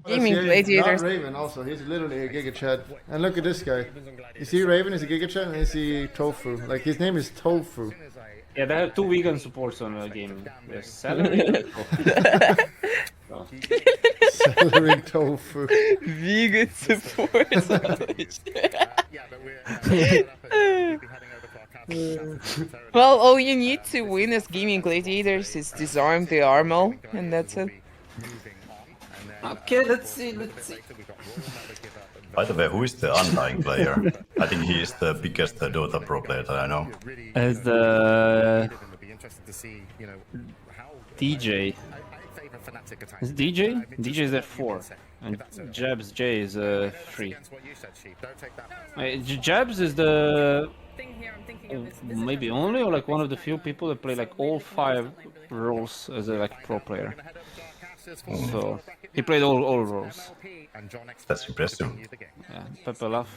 Gaimin Gladiators. Not Raven also, he's literally a Giga Chad. And look at this guy. You see Raven is a Giga Chad and you see Tofu. Like his name is Tofu. Yeah, they have 2 vegan supports on the game. There's celery and tofu. Celery Tofu. Vegan support. Well, all you need to win as Gaimin Gladiators is disarm the Armal, and that's it. Okay, let's see. By the way, who is the undying player? I think he is the biggest Dota pro player that I know. As the DJ. Is DJ? DJ is at 4. And Jabs J is 3. Jabs is the maybe only or like one of the few people that play like all 5 roles as a like pro player. So he played all roles. That's impressive. Yeah, Pepe Love.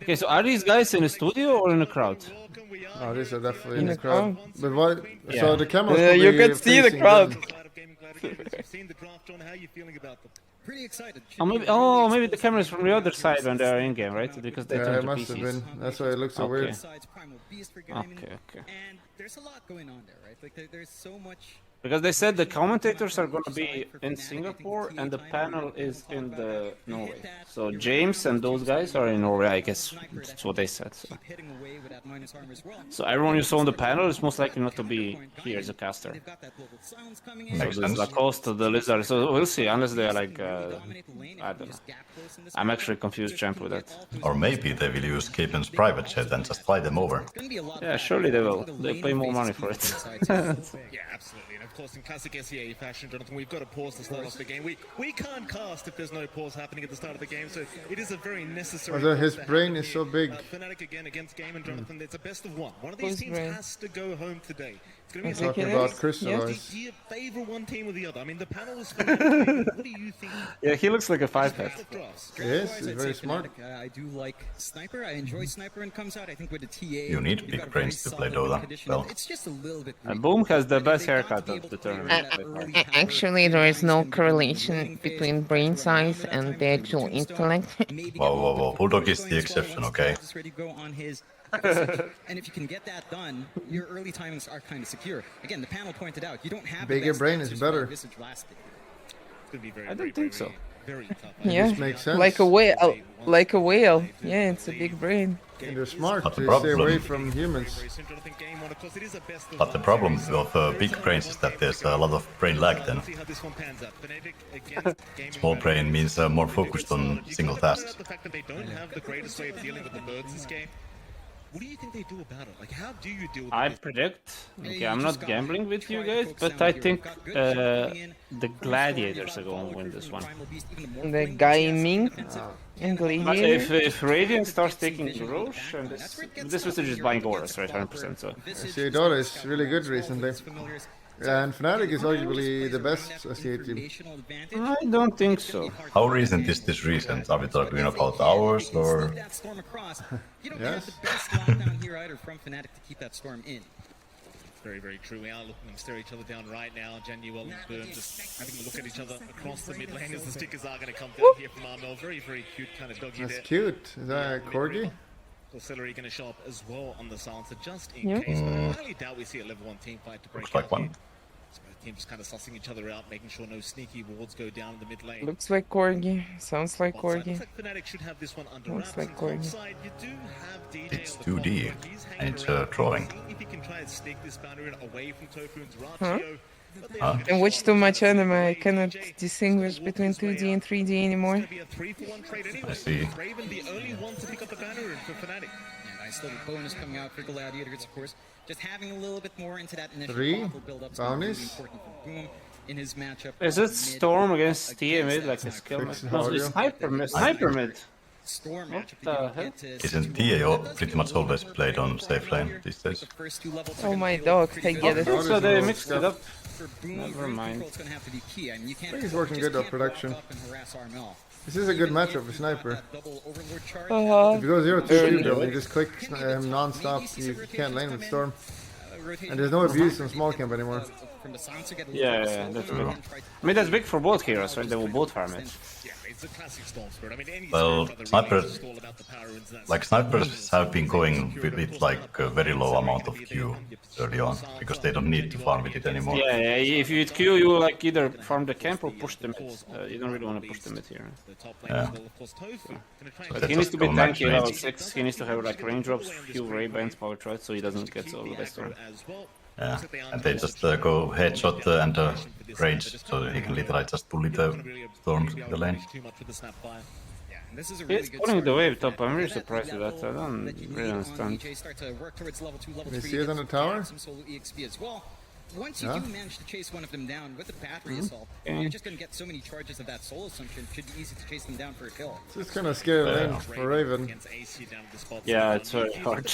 Okay, so are these guys in the studio or in the crowd? Oh, these are definitely in the crowd. But what? Yeah. So the camera. You can see the crowd. Pretty excited. Oh, maybe the camera is from the other side when they are in game, right? Because they Yeah, turn it to must have PCs. been. That's why it looks so Okay. weird. Okay. And there's a lot going on there, right? Like there's so much. Because they said the commentators are going to be in Singapore and the panel is in the Norway. So James and those guys are in Norway, I guess. That's what they said. So everyone you saw on the panel is most likely not to be here as a caster. So Makes there's sense. Lacoste, the Lizard. So we'll see, unless they are like, I don't know. I'm actually confused, champ, with that. Or maybe they will use Gaimin's private jet and just fly them over. Yeah, surely they will. They pay more money for it. Yeah, absolutely. And of course, in classic SEA fashion, Jonathan, we've got to pause to start off the game. We can't cast if there's no pause happening at the start of the game, so it is a very necessary. Although his pause to brain happen is so here. big. Fnatic again against Gaimin, Jonathan. It's a best of one. One of these Whose teams brain? has to go home today. It's going to be Is it Talking Yes. about Yes. crystallize. do you favor one team or the other? I mean, the panel is for what do you think? Yeah, he looks like a 5-head. Yes, he's very smart. I do like Sniper. I enjoy Sniper when it comes out. I think with the TA, You need you've big got a brains very to play solid Dota. condition. Well. It's just a little bit. And Boom has the best They've got haircut to be of able the to earn tournament. that early power Actually, there is no correlation between brain size and the actual intellect. Whoa. Bulldog is the exception, okay? And if you can get that done, your early timings are kind of secure. Again, the panel pointed out you don't have Bigger the best brain is answers better. for Visage last year. I don't think so. Yeah, makes sense. like a whale. Like a whale. Yeah, it's a big brain. And they're smart. But the They stay problem- away from humans. But the problem of big brains is that there's a lot of brain lag then. Small brain means more focused on single tasks. The fact that they don't have the greatest way of dealing with the birds this game. What do you think they do about it? Like, how do you deal with I predict, okay, I'm not gambling with you guys, but I think the Gladiators are going to win this one. The Gaimin and But Gladiators. if Radiant starts taking Roche, and this Wizard is buying Auras, right, 100%, so... SEA Dota is really good recently. And Fnatic is arguably the best SEA team. I don't think so. How recent is this recent? Are we talking about hours or... You don't Yes. have the best lockdown here either from Fnatic to keep that storm in. Very, very true. We are looking to stare each other down right now. Januel and Boom just having a look at each other across the mid lane as the stickers are going to come down here from Armel. Very, very cute kind of doggy That's there. cute. Is that a corgi? Celery going to show up as well on the silencer just in Yeah. case. But I highly doubt we see a level 1 team fight to break Looks like out one. here. So both teams just kind of sussing each other out, making sure no sneaky wards go down in the mid lane. Looks like Corgi. Sounds like Bot side, Corgi. looks like Fnatic should have this one under Looks wraps. like And top Corgi. side, you do have DJ It's at the 2D, top, but he's and hanging it's around. drawing. See if he can try and sneak this boundary away from Tofun's ratio. But they are Huh? gonna I watched show too up. much anime. I DJ cannot has distinguish to between walk his way 2D and out. 3D It's anymore. gonna be a 3-for-1 trade anyway. I see. Raven, the only one to pick up the banner for Fnatic. And I still have bonus coming out for Gladiators, of course. Just having a little bit more into that initial 3 powerful build-up is gonna be really bounties. important for Boom in his matchup. Is it Storm against TA mid, like a skill mid? No, it's Hyper mid. Storm What matchup the that you hell? get to Isn't see TA more. pretty much always played on safe lane these days? The first 2 levels are Oh gonna my feel dog, pretty I good. get it. Oh, So they there's no mixed it stuff. up. For Boom, Never ground mind. control's gonna have to be key. I mean, you can't. think he's working just good on can't production. walk up and harass Armel. This is a good Even matchup if with you have Sniper. that double overlord charge, If you go 0-2 Early. though, you just click non-stop, you can't lane with Storm. And there's no abuse on small camp anymore. Yeah, that's big. I mean, that's big for both heroes, right? They will both farm it. It's a classic Storm Spirit. I mean, any Well, Spirit snipers, is all about the power and that's like snipers have been going with like a very low amount of Q early on, because they don't need to farm with it anymore. Yeah, if you hit Q, you will like either farm the camp or push them. You don't really want to push them mid here. the top Yeah. lane. Well, of course, Tofu. But They he needs just to be go max tanky level range. 6. He needs to have like range drops, few ray bands, power charge, so he doesn't get all the best one. As well. Yeah, and they just go headshot and range, so he can literally just bully the storm in the lane. Too much with the snap fire. This is a He's really good pulling the start. wave top. I'm really surprised with that. I don't really understand. DJ start to work towards level 2, level You 3. see it on the tower? Some solo EXP as well. Once you Yeah. do manage to chase one of them down with the battery assault, you're just going to get so many charges of that soul assumption. Should be easy to chase them down for a kill. Just kind of scary lane for Raven. Against AC down at the spot. Yeah, it's very hard.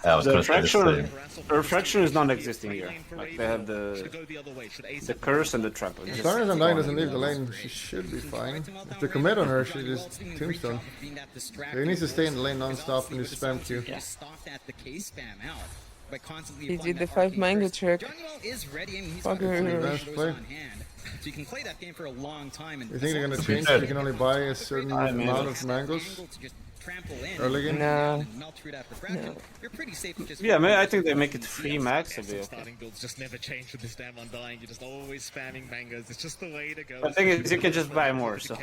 I was The gonna say the fracture, same. her fracture is non-existing here. Like they have the curse and the trap. It's As just long as Undyne gone. doesn't leave the lane, she should be fine. If they commit on her, she just tombstone. So he needs to stay in the lane non-stop and just spam Q. Stopped at the K spam out by constantly He applying did the that 5 RP mango first. trick. Johnwell is ready. I mean, he's Fucker. got a few Advanced those play. on hand. So you can play that game for a long time. And You think they're gonna as change? long as You can only buy a certain amount of mangoes able to just trample in early game. No. and melt through that refraction, you're pretty safe with just Yeah, I think they make it free max. It'll be okay. Starting builds just never change with this damn Undying. You're just always spamming mangoes. It's just the way to go. The thing is, you can just buy more. So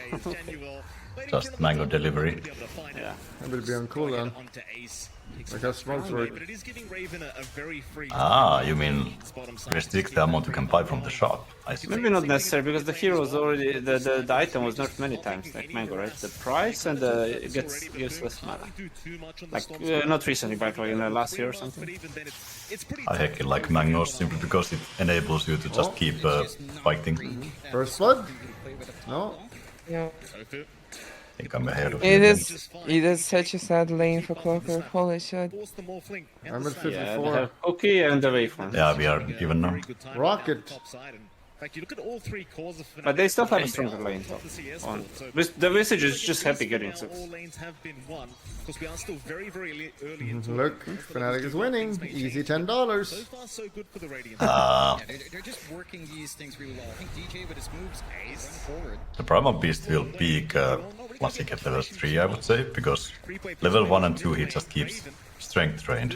Just mango delivery. yeah. That would be on cooldown. Like how smokes work. But it is giving Raven a very free Ah, you mean restrict the amount you can buy from the shop? I see. Maybe not necessary because the hero was already the item was nerfed many times, like mango, right? The price and it gives less mana. Like not recently, but like in the last year or something. I heck like mangoes simply because it enables you to just keep fighting. First blood? No. Yeah. I think I'm ahead of It you. is such a sad lane for Clocker. Holy shit. I'm at Yeah, they 54. have Cookie and the waveform. Yeah, we are even now. Rocket. Like you look at all three cores of But they still have a Fnatic, stronger lane top though. the CS On. board, so The Visage is just happy getting 6. all lanes have been won because we are still very early into Look, Fnatic is winning. Easy $10. So far, so good for the Radiant. Yeah, they're just working these things really well. I think DJ with his moves run forward. The Primal Beast will peak once he gets level 3, I would say, because level 1 and 2 he just keeps strength trained,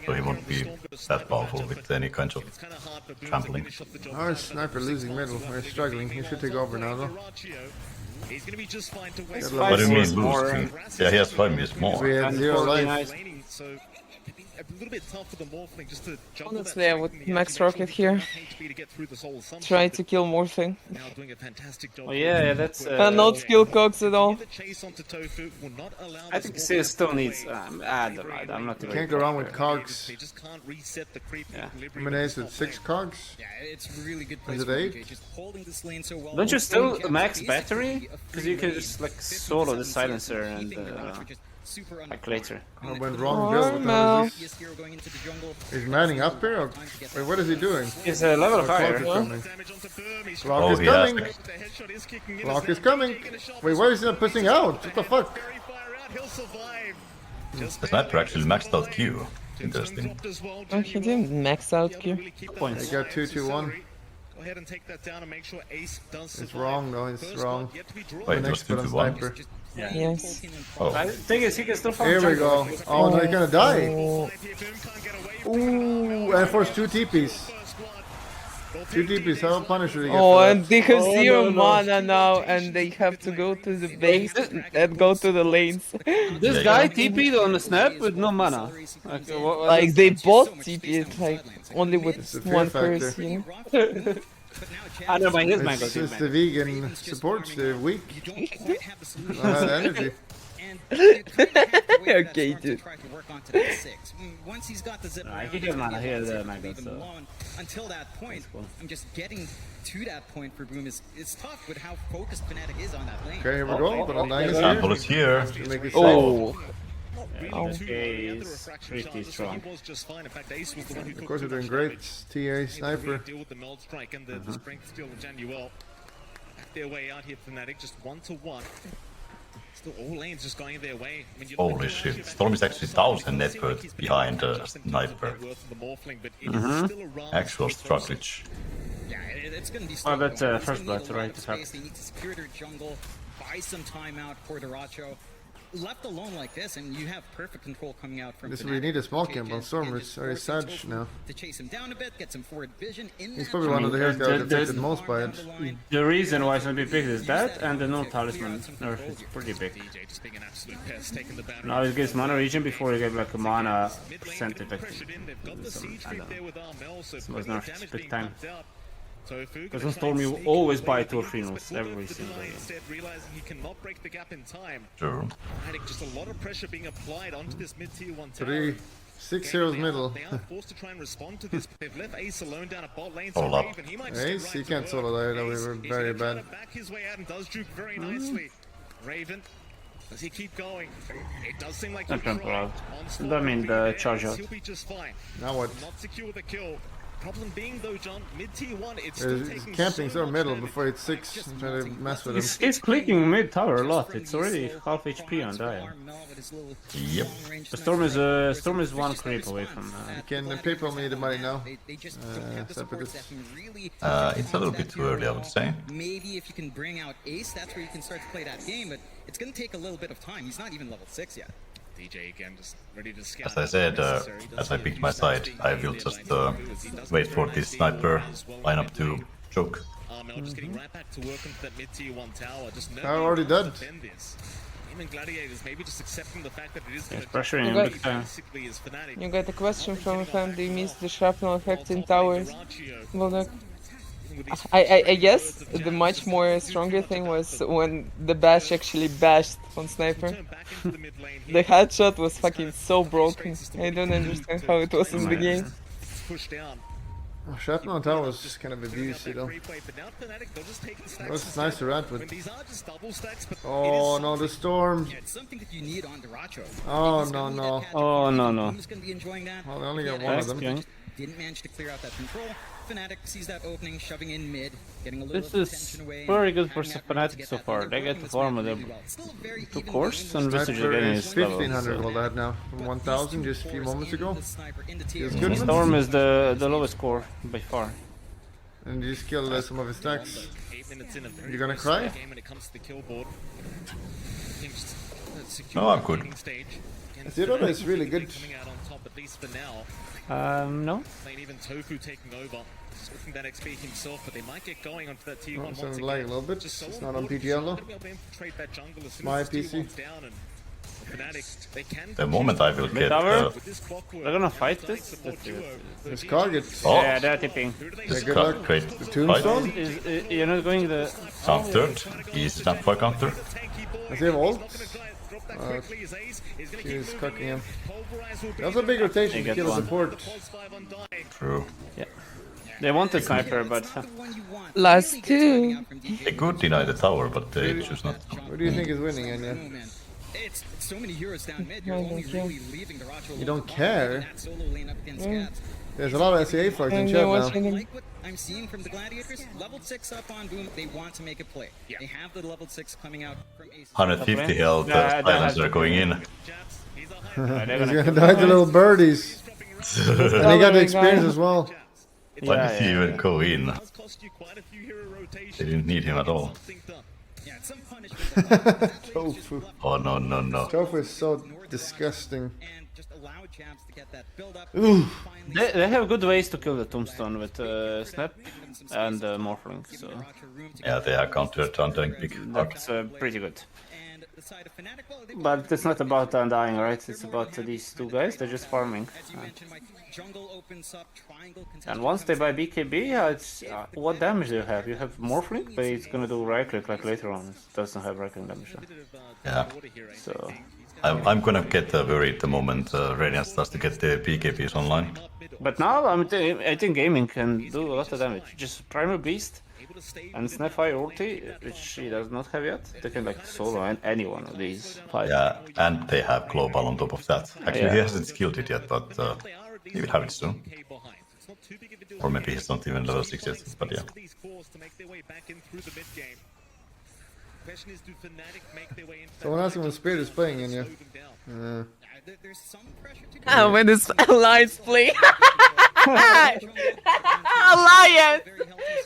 so he won't be that powerful with any kind of It's kind of hard for Boom to trampling. finish off the job. How is Sniper losing middle? We're struggling. He should take over now though. He's going to be just fine to wait. What do you mean Is more, lose? Yeah, he has 5 minutes We more. had And 0 life. 49. Laning, so a little bit tough for the Morphling just to juggle Honestly, I that would strength in the max action, rocket make sure here. HP to get through the soul assumption, Try but to kill Morphling. now doing a fantastic job. Oh yeah, that's. And not kill Cox at all. The chase onto Tofu will not allow I the think Scorpion CS still to needs. play. I don't know. I'm not. You very can't go wrong with pro cogs. They just can't reset the creep Yeah. equilibrium. Lemonades with 6 cogs. Yeah, it's really good place Is it for 8? DJ, just holding this lane so well. Don't you still Hopefully max basically battery? a Because free you can range, just like 50 solo the seconds silencer here, and keeping the match, which is super like later. I went wrong build. What the hell is this? Easiest hero going into the jungle. He's manning up here? Or... Wait, what is he doing? He's a level Clock higher. is coming. Damage onto Boom. He's Clock Oh, is he has coming. the- the headshot is kicking in. Clock is coming. Wait, why is he not pushing out? What the fuck? Very far out. He'll survive. Just The sniper actually maxed out Q. Interesting. dropped as well. Oh, he didn't max out Q. Really keep that Points. They got 2-2-1. Go ahead and take that down and make sure Ace does survive. It's wrong though, it's First wrong. blood yet to be drawn. Wait, An it was expert on 2-1. Sniper. Yes. Oh, I thing is, he can still farm Here we jungle. go. Oh no, he's gonna die. Oh, Here, Boom can't get away from it. Ooh, and force 2 TPs. First blood. 2 TPs, how punish will he get oh, for and that? they have Oh, 0 no, no. mana now, and they have to go to the base and go to the lanes. This Yeah, guy yeah. TP'd on the snap with no mana. Like, Like, they both TP it, like, only with It's the fear one factor. curse, you know? I know, but his mango It's the vegan supports, they're weak. You don't quite have the solution. Don't have the energy. And you kind of have to wait for that Okay, start to dude. try to work onto that 6. Once he's got the zip Nah, around, he it's can mana, gonna he has be mango, even so- long. Until that point, cool. I'm just getting to that point for Boom is it's tough with how focused Fnatic is on that lane. Okay, here we go. But Undyne is Sample here. is here. To make it safe. Oh, Okay, he's pretty strong. He was just fine. In fact, Ace was the one who Of course, they're doing great. TA Sniper. deal with the meld strike and the strength steal of Januel. Back their way out here, Fnatic, just 1-to-1. Still, all lanes just going their way. I mean, you Holy shit, Storm is actually 1000 net worth behind Sniper. Actual strugglage. Yeah, it's going to be. Well, that's going. first blood, They need a lot right? of space. They need to secure their jungle, buy some time out for Daracho. Left alone like this, and you have perfect control coming out from. This we need a small camp on Storm. It's very sad now. To chase him down a bit, get some forward vision. He's probably one of the heroes that got affected most by it. The reason why it's gonna be big is that, and the no talisman nerf is pretty big. DJ just being an absolute pest, taking the boundary. Now it gives mana regen before you get like a mana percentage. Like, Pressured in, they've got the siege creep there with Armel, so was plenty of nerfed damage big being time. pumped out. Tofu because gonna on Storm try you and sneak always away buy from 2 or the 3 lanes, nodes but every Bulldog single deny game. instead, realizing he cannot break the gap in time. Sure. Fnatic, just a lot of pressure being applied onto this mid-tier 1 tower. 3, 6 heroes middle. They are forced to try and respond to this. They've left Ace alone down at bot lane, Hold so up. Raven, he might just Ace, get he right can't to solo work. that. We Ace, were he's very gonna try bad. to back his way out and does juke very nicely. Raven, does he keep going? It does seem like he'll Not jump try. out. Onslaught I mean will be the there. charge out. He'll be just fine. Now what? Not secure with the kill. Problem being though, John, mid-tier 1, it's still He's taking camping so so middle much before it's 6. I'm trying to mess with him. He's clicking mid tower a lot. It's already half HP on Dire. Yep. The Storm is 1 creep away from. You can PayPal me the money now. Just Separatists. It's a little bit too early, I would say. Maybe if you can bring out Ace, that's where you can start to play that game, but it's going to take a little bit of time. He's not even level 6 yet. DJ again, just ready to scout. As I said, as I picked my side, I will just wait for this Sniper lineup to choke. Armel just getting right back to work into that mid-tier 1 tower. Just no I'm already dead. this. Even Gladiators maybe just accepting the fact that it is Yes, gonna pressuring him big time. basically is Fnatic. You got a question from a fan. Do you miss the shrapnel effect in towers? Bulldog. I guess the much more stronger thing was when the bash actually bashed on Sniper. The headshot was fucking so broken. I don't understand how it was in the game. Push down. Oh, Shrapnel on tower was just kind of abuse, you know. It was nice to rant with. Oh no, the Storm. Yeah, it's something that you need on Daracho. Oh no, no. Oh no no. Who's going to be enjoying that? Well, they only got one of them. King. Didn't manage to clear out that control. Fnatic sees that opening, shoving in mid, getting a little This bit of is tension away. very good and for having that Fnatic to get so that far. thing. They They're get running the this farm map with really them. well. It's still a very 2 even course game in and the Visage Sniper getting is his level. 1500 So. all that now. From 1000, just a few moments ago. Feels good. Storm is the lowest score by far. And you just killed some of his stacks. 8 minutes in, a very You gonna close cry? game when it comes to the kill board. Things No, I'm good. Zero is really good. Coming out on top, at least for now. No. Playing even Tofu taking over. Looking that XP himself, but they might get going onto that tier 1 Oh, once sounds again. like a little bit. Just It's so not on important. PGL They're though. gonna be able to infiltrate that jungle as soon My as this tier PC. 1's down, and Fnatic, they can The moment I will get... tower? with this clockwork. They're gonna fight this? His target. Oh, Yeah, they're tipping. this good luck. great The fight. tombstone? You're not going the. Countered. Easy Snapfire counter. Does he have ult? He's cooking him. That was a big rotation to get kill a one. support. True. Yeah. They want the sniper, but Last 2. They could deny the tower, but they choose not to. What do you think is winning, Anya? Oh, man. It's so many heroes down mid. You're I only don't care. really leaving Daracho You don't alone care? in that solo lane up against Scabs. There's a lot of SEA flags in And chat you're now. watching I him. like what I'm seeing from the Gladiators. Level 6 up on Boom, they want to make a play. They have the level 6 coming out from Ace. 150 health, Yeah, that has silencer to going in. He's gonna die to little birdies. And he got the experience as well. Why Yeah, did he yeah. even go in? Does cost you quite a few hero rotations. They didn't need him at all. Something done. Yeah, it's some punishment. Tofu. Oh no, no, no. Tofu is so disgusting. And just allow Jabs to get that build up. Ooh. They have good ways to kill the tombstone with Snap and Morphling, so Yeah, they are countering big. that's pretty good. And the side of Fnatic, well, they But it's not about undying, right? It's about these 2 guys. They're just farming. as you mentioned, Mike, jungle opens up, triangle And once they buy BKB, it's, what damage do you have? You have Morphling, but it's gonna do right click like later on. It doesn't have right click damage. Yeah. So I'm gonna get worried the moment Radiant starts to get the PKPs online. but now I think Gaimin can do a lot of damage. Just Primal Beast and Snapfire ulti, which he does not have yet. They can like solo any one of these 5. Yeah, and they have global on top of that. Actually, he Yeah. hasn't skilled it yet, but he will have it soon. Or maybe he's not even level 6 yet, but yeah. Question is, do Fnatic make their way into Someone asked him when Spirit is playing in you. There's some pressure to Ah, when this Alliance play. Alliance!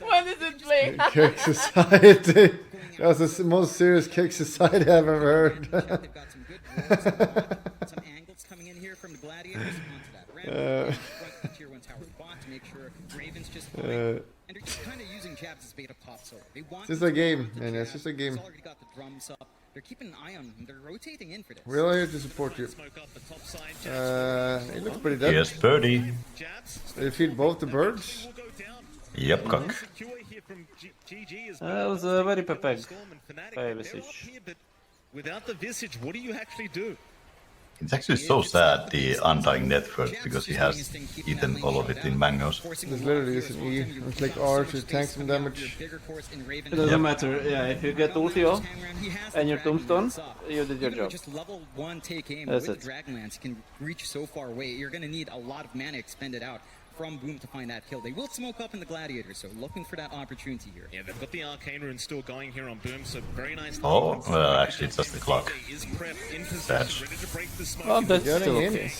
When is it play? Kick Society. That was the most serious Kick Society I've ever heard. They've got some good rolls, some angles coming in here from the Gladiators onto that ramp. Front the tier 1 tower bot to make sure Raven's just fine. And they're just kind of using jabs as bait up top, so they want It's just a game, man. It's just a game. It's already got the drums up. They're keeping an eye on him. They're rotating in for this. We're all here to support you. smoke up the top side. He looks pretty dead. Here's Birdie. Jabs They feed both the birds. will go down. Yep, cock. Secure here from GG is That was a very pepeg. Storm and Fnatic. By They're up Visage. here, but without the Visage, what do you actually do? It's actually so sad, the Undying Network, because he has eaten all of it in mangoes. There's literally just an E and click R to tank some damage. It doesn't matter, yeah, if you get ulti off and your tombstone, you did your job. Just level 1 take aim That's with it. the Dragonlance, you can reach so far away. You're going to need a lot of mana expended out from Boom to find that kill. They will smoke up in the Gladiators, so looking for that opportunity here. Yeah, they've got the Arcane Rune still going here on Boom, so very nice. Oh, well, actually, it's just the clock. Is prepped in position, That's- ready to break the smoke. Oh, that's Getting still in. okay.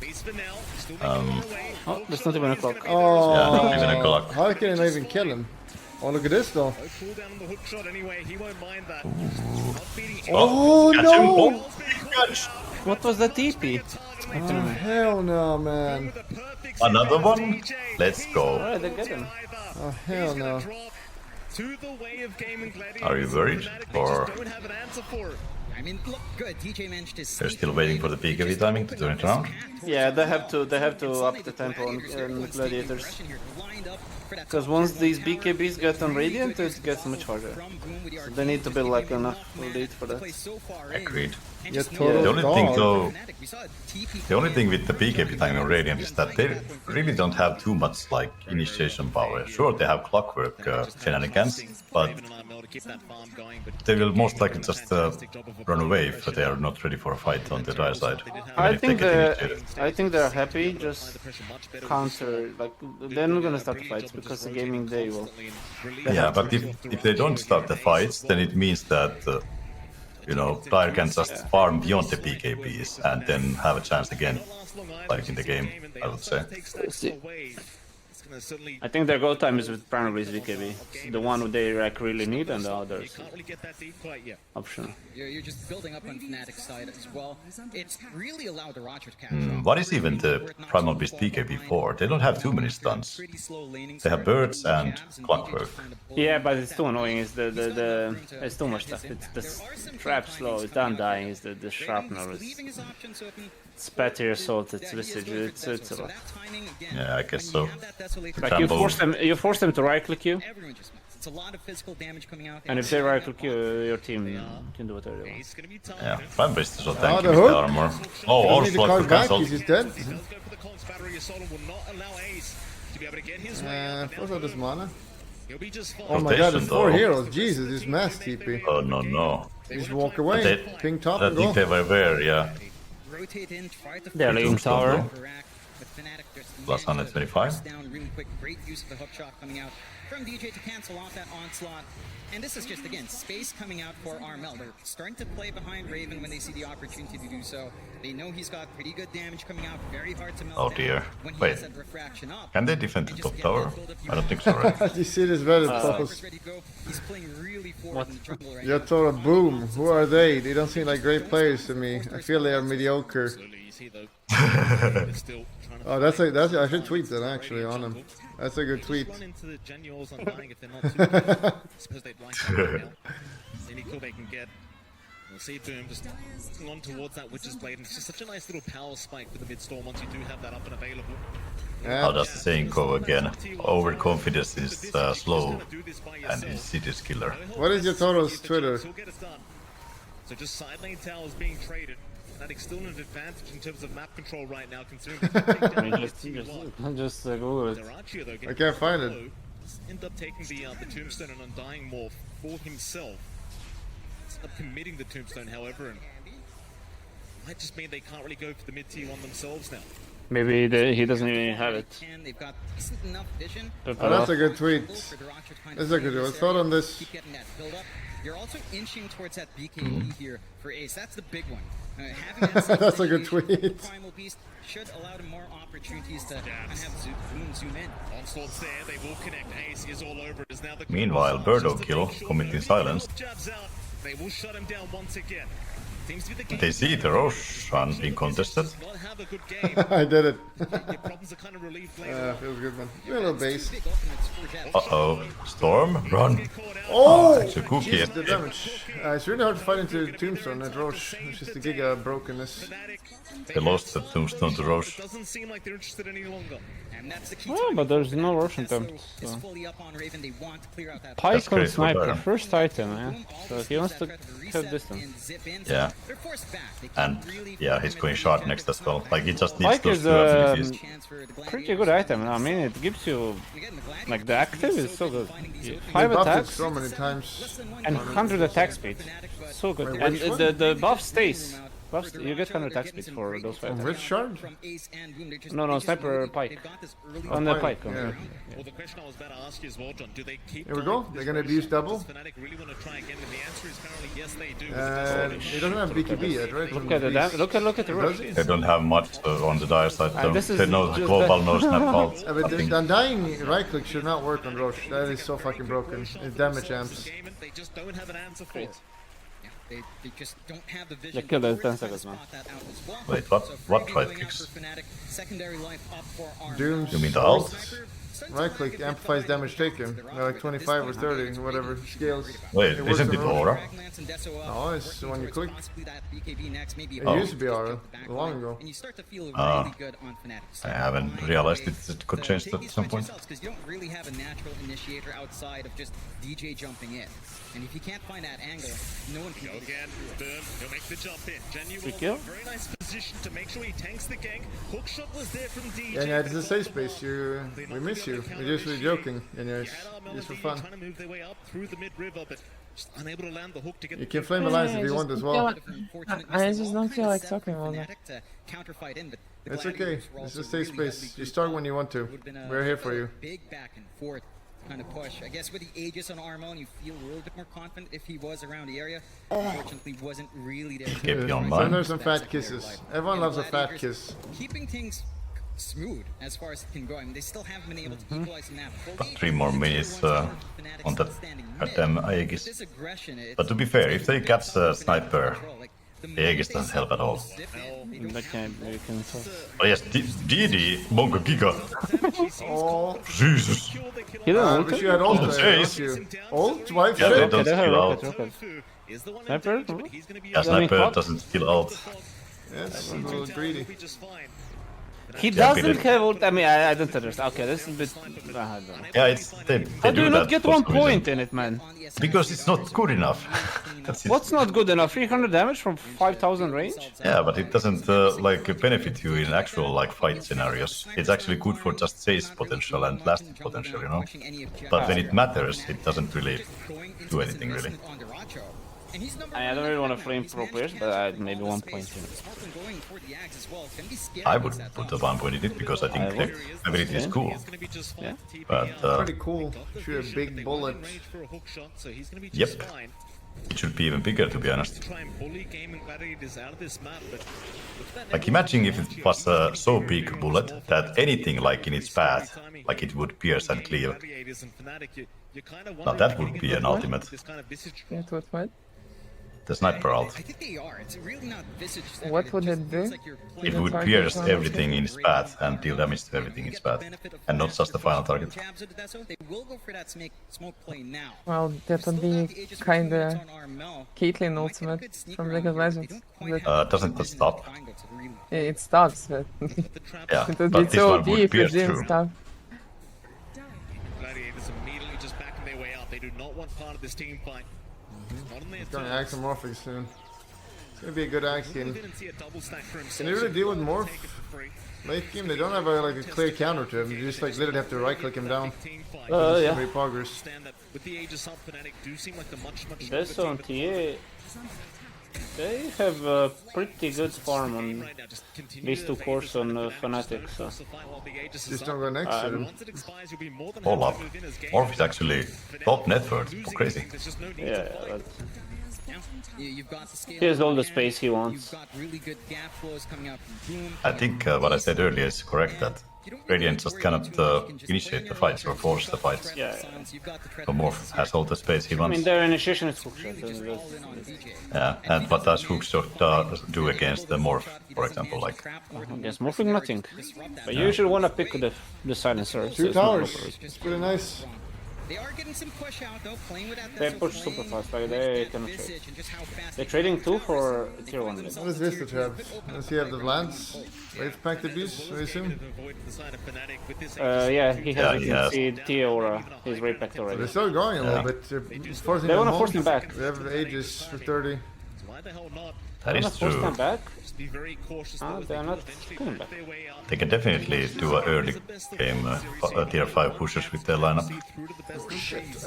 Base for now, still making their way. Oh, there's not even a clock. Oh, Yeah, not even a clock. how can I even kill him? Oh, look at this though. No cooldown on the hook shot anyway, he won't mind that. Not beating Oh, catch no! him. Oh, Ball's being called out. What was that TP? Targeting Oh, hell no, man. with a perfect Another set one? from DJ. Let's go. Alright, they get him. Oh, hell no. To the way of Gaimin Gladiators. Are you worried, Fnatic, they or- just don't have an answer for it. I mean, look good. DJ managed to They're still waiting for the PKV timing to turn it around? Yeah, they have to up the tempo on Gladiators. Because once these BKBs get on Radiant, it gets much harder. So they need to build like enough lead for that. Agreed. Yeah, total The only thing dog. though, the only thing with the PKP timing on Radiant is that they really don't have too much like initiation power. Sure, they have clockwork shenanigans, but Even an IML to keep that farm going, but they will most likely just run away if they are not ready for a fight on the dire side. I Even if they think get they're, initiated. I think they're happy. Just the pressure much better. counter, like they're not gonna start the fights because the gaming day will. Yeah, but if they don't start the fights, then it means that you know, Dire can just farm beyond the PKPs and then have a chance again, like in the game, I would say. See. I think their go time is with primarily BKB, the one they like really need, and the others Can't really get that deep quite yet. optional. You're just building up on Fnatic's side as well. It's really allowed the Roger to catch up. What is even the Primal Beast PKP for? They don't have too many stuns. Pretty slow laning They have start. birds and clockwork. Yeah, but it's too annoying. It's the it's too much stuff. It's the trap slow. It's undying. It's the sharpener. It's Leaving his options open. Spatty assault. It's visage. It's a lot. That timing, again, Yeah, I guess so. when you have that desolation, Like you Trample. force them to right click you, everyone just melts. It's a lot of physical damage coming out. and if they right click you, your team can do whatever they want. It's gonna be tough. Yeah, Primal Beast is so the tanky with hook? the armor. Oh, Doesn't all need to slot call for back, cancelled. he's just dead. Does go for the Colts battery assault and will not allow Ace to be able to get his way out. What's all this mana? He'll be just fine. Oh my god, there's Rotation, 4 though. heroes. Jesus, this mass TP. Oh no no. Just walk away. They- Ping top I and think go. they were there, yeah. Rotate in, try to They're leading tower. Verrk, but Fnatic just Plus managed to 125. press down really quick. Great use of the hook shot coming out from DJ to cancel off that onslaught. And this is just, again, space coming out for Armel. They're starting to play behind Raven when they see the opportunity to do so. They know he's got pretty good damage coming out, very hard to melt Oh down dear. when he Wait. has that refraction up. Can they defend the And top just get tower? that build-up I don't think so, right? You see this very Sniper's close. ready to go. He's playing really forward in the jungle right Yatora, boom. Who are they? They don't seem like great players to me. I feel they are mediocre. Absolutely, you see though. They're still trying to Oh, that's I should tweet that actually on him. That's a good tweet. run into the Genuals undying if they're not too good. I suppose they'd like to right now. Any kill they can get. We'll see Boom just moving on towards that Witch's Blade, and it's just such a nice little power spike with the mid-storm once you do have that up and available. How Yeah. does the saying go again? Overconfidence is slow and it is killer. What is Yatoro's Twitter? He'll get it done. So just side lane towers being traded. Fnatic's still an advantage in terms of map control right now, considering they can take I down mean, just Google it. Verrk, though, I can't find it. End up taking the tombstone and undying morph for himself. End up committing the tombstone, however, and might just mean they can't really go for the mid tier one themselves now. Maybe he doesn't even have it. They've got decent enough vision. Oh, that's a good tweet. That's a good one. Thought on this. Keep getting that build up. You're also inching towards that BKB here for Ace. That's the big one. Having that That's a good tweet. Primal Beast should allow them more opportunities to have zoom in. Onslaught's there, they will connect. Ace is all over it. Is now the Meanwhile, Birdo kill, committing silence. jabs out. They will shut him down once again. Seems to be the game. They see the Roshan being contested. Not have a good game. I did it. Your problems are kind of relieved later. Feels good, man. Give me a little base. Big ultimates for Jabs. Uh-oh. Storm, run. Oh! It's a cookie. Jesus, the damage. It's really hard to fight into Tombstone at Roche. It's just the Giga brokenness. They lost the Tombstone to Roche. Doesn't seem like they're interested any longer. And that's the key. Oh, but there's no Russian Vessel attempt. is So. fully up on Raven. They want to clear out that Pike on great for sniper, Baron. first item, yeah. So he wants to cut distance. Yeah. They're forced back. They And can't really yeah, he's going short next as well. Like he just needs Pike those is two abilities. chance for the Pretty good item. I mean, it gives you Again, the like the active is so good. They 5 buffed it attacks so many times. and 100 attack speed. So good. Wait, And which one? the buff stays. Buffs, you get 100 attack speed for those 5 attacks. Which shard? No, sniper Pike. On the Pike. Yeah. Well, the question I was about to ask you as well, John, do they keep Here we going go. this They're gonna rotation? abuse double. Does Fnatic really want to try again? And the answer is currently yes, they do. He doesn't have BKB yet, right? Look at the look at the rush. They don't have much on the dire side. So this is they know just global that- no snap ult. But the Undying right click should not work on Roche. That is so fucking broken. It's damage amps. Gaimin, they just don't have an answer for it. They just don't have the vision. They killed it to 10 try to seconds, man. spot that out as well. Wait, what? So What Fnatic right going clicks? after Fnatic. Secondary life up for Arm. Dooms. You mean the ult? Right click amplifies damage taken. Like 25 or 30, whatever scales. Wait, It works isn't it on Roche. aura? No, it's when you click. It Oh. used to be aura, long ago. And you start to feel Ah. really good on Fnatic. I haven't realized it could change that at some point. Because you don't really have a natural initiator outside of just DJ jumping in. And if you can't find that angle, no one can. Again, Boom, he'll make the jump in. Genuine, Good kill. very nice position to make sure he tanks the gank. Hookshot was there from DJ. Yeah, it's a safe space. We miss you. We're just joking. And They it's had Armel just for and fun. trying to move their way up through the mid-river, but just unable to land the hook to get You can flame alliance if you want as well. I just don't feel like talking about that. It's okay. It's a safe space. You start when you want to. We're here for you. Big back and forth kind of push. I guess with the Aegis on Armel, you feel a little bit more confident if he was around the area. Unfortunately, wasn't really there. Keep you on So mind. there's some fat kisses. Everyone loves a fat kiss. Keeping things smooth as far as it can go. I mean, they still haven't been able to equalize the map fully. 3 more minutes on that goddamn Aegis. This aggression, But to be fair, if they catch a sniper, the Aegis doesn't help at all. That can you can tell. Oh yes, DD, Bongo Giga. Oh, Jesus. He didn't I ult wish it? you had ult Oh, there, jeez. don't you? Ult? Wipe Yeah, they shit? don't they have skill rocket, out. rocket. Is the one Sniper? in danger, but he's gonna be Yeah, a sniper caught? doesn't skill out. Yes, a little greedy. be just fine. He Yeah, doesn't but it- have ult. I mean, I don't understand. Okay, this is a bit. I don't know. Yeah, it's they How do you not that get for 1 some reason. point in it, man? Because it's not good enough. That's it. What's not good enough? 300 damage from 5,000 range? Yeah, but it doesn't like benefit you in actual like fight scenarios. It's actually good for just chase potential and lasting potential, you know. But when it matters, it doesn't really do anything really. I don't really want to flame pro players, but maybe 1 point. I would put a 1 point in it because I think the ability is cool. Gonna be just fine. Yeah. The team But Pretty cool. Shoot a big bullet. range for a hook shot, so he's gonna be Yep. just fine. it should be even bigger to be honest. Try and bully Gaimin Gladiators out of this map, but look at that Like imagine if it was a so big bullet that anything like in its path, like it would pierce and cleave. Gladiators and Fnatic, you're kind of Now that would be an ultimate. this kind of visage Wait, what? The sniper ult. I think they are. It's really not visage. What would it do? It would pierce everything in its path and deal damage to everything in its path. And not just the final target. They will go for that smoke play now. Well, that would be kinda Caitlyn ultimate from League of Legends. But Doesn't that stop? it stops, but Yeah, it would be but this so one OP would if it pierce didn't through. stop. Gladiators immediately just backing their way out. They do not want part of this team fight. Not on their Gonna terms. Axomorphic soon. It's gonna be a good axe game. Didn't see a double stack for himself. Can you really deal with Morph? Take it for free. Late game, they don't have like a clear counter to him. You just like literally have to right click him down. Team fight. Yeah. Very poggers. Understand that with the Aegis up, Fnatic do seem like the much This on TA. They have a pretty good farm on these two cores on Fnatic, so Just don't go next to them. All up. Morph is actually top net worth. Oh, crazy. yeah, but You've got the scale. he has all the space he wants. You've got really good gap flows coming out from Boom. I think what I said earlier is correct, that Radiant just cannot initiate the fights or force the fights. Yeah, So Morph has all the space he I wants. mean their initiation is hookshot. Yeah, and what does hookshot do against the Morph, for example? Like, Against morphing, nothing. But you usually want to pick the silencer. so Two it's not towers. overrated. It's pretty nice. They are getting some push out though, playing with that. They push super fast, like they can trade. They're trading 2 for tier 1 mid. What is this that you have? Does he have the Lance? Wave pack abuse, I assume? Yeah, he Yeah, has he a has. T aura. He's right back already. They're still going a little bit. They're forcing They them wanna home. force him back. They have ages for 30. that is Force them true. back? Be very cautious. They're not coming back. They can definitely do an early game tier 5 pushers with their lineup.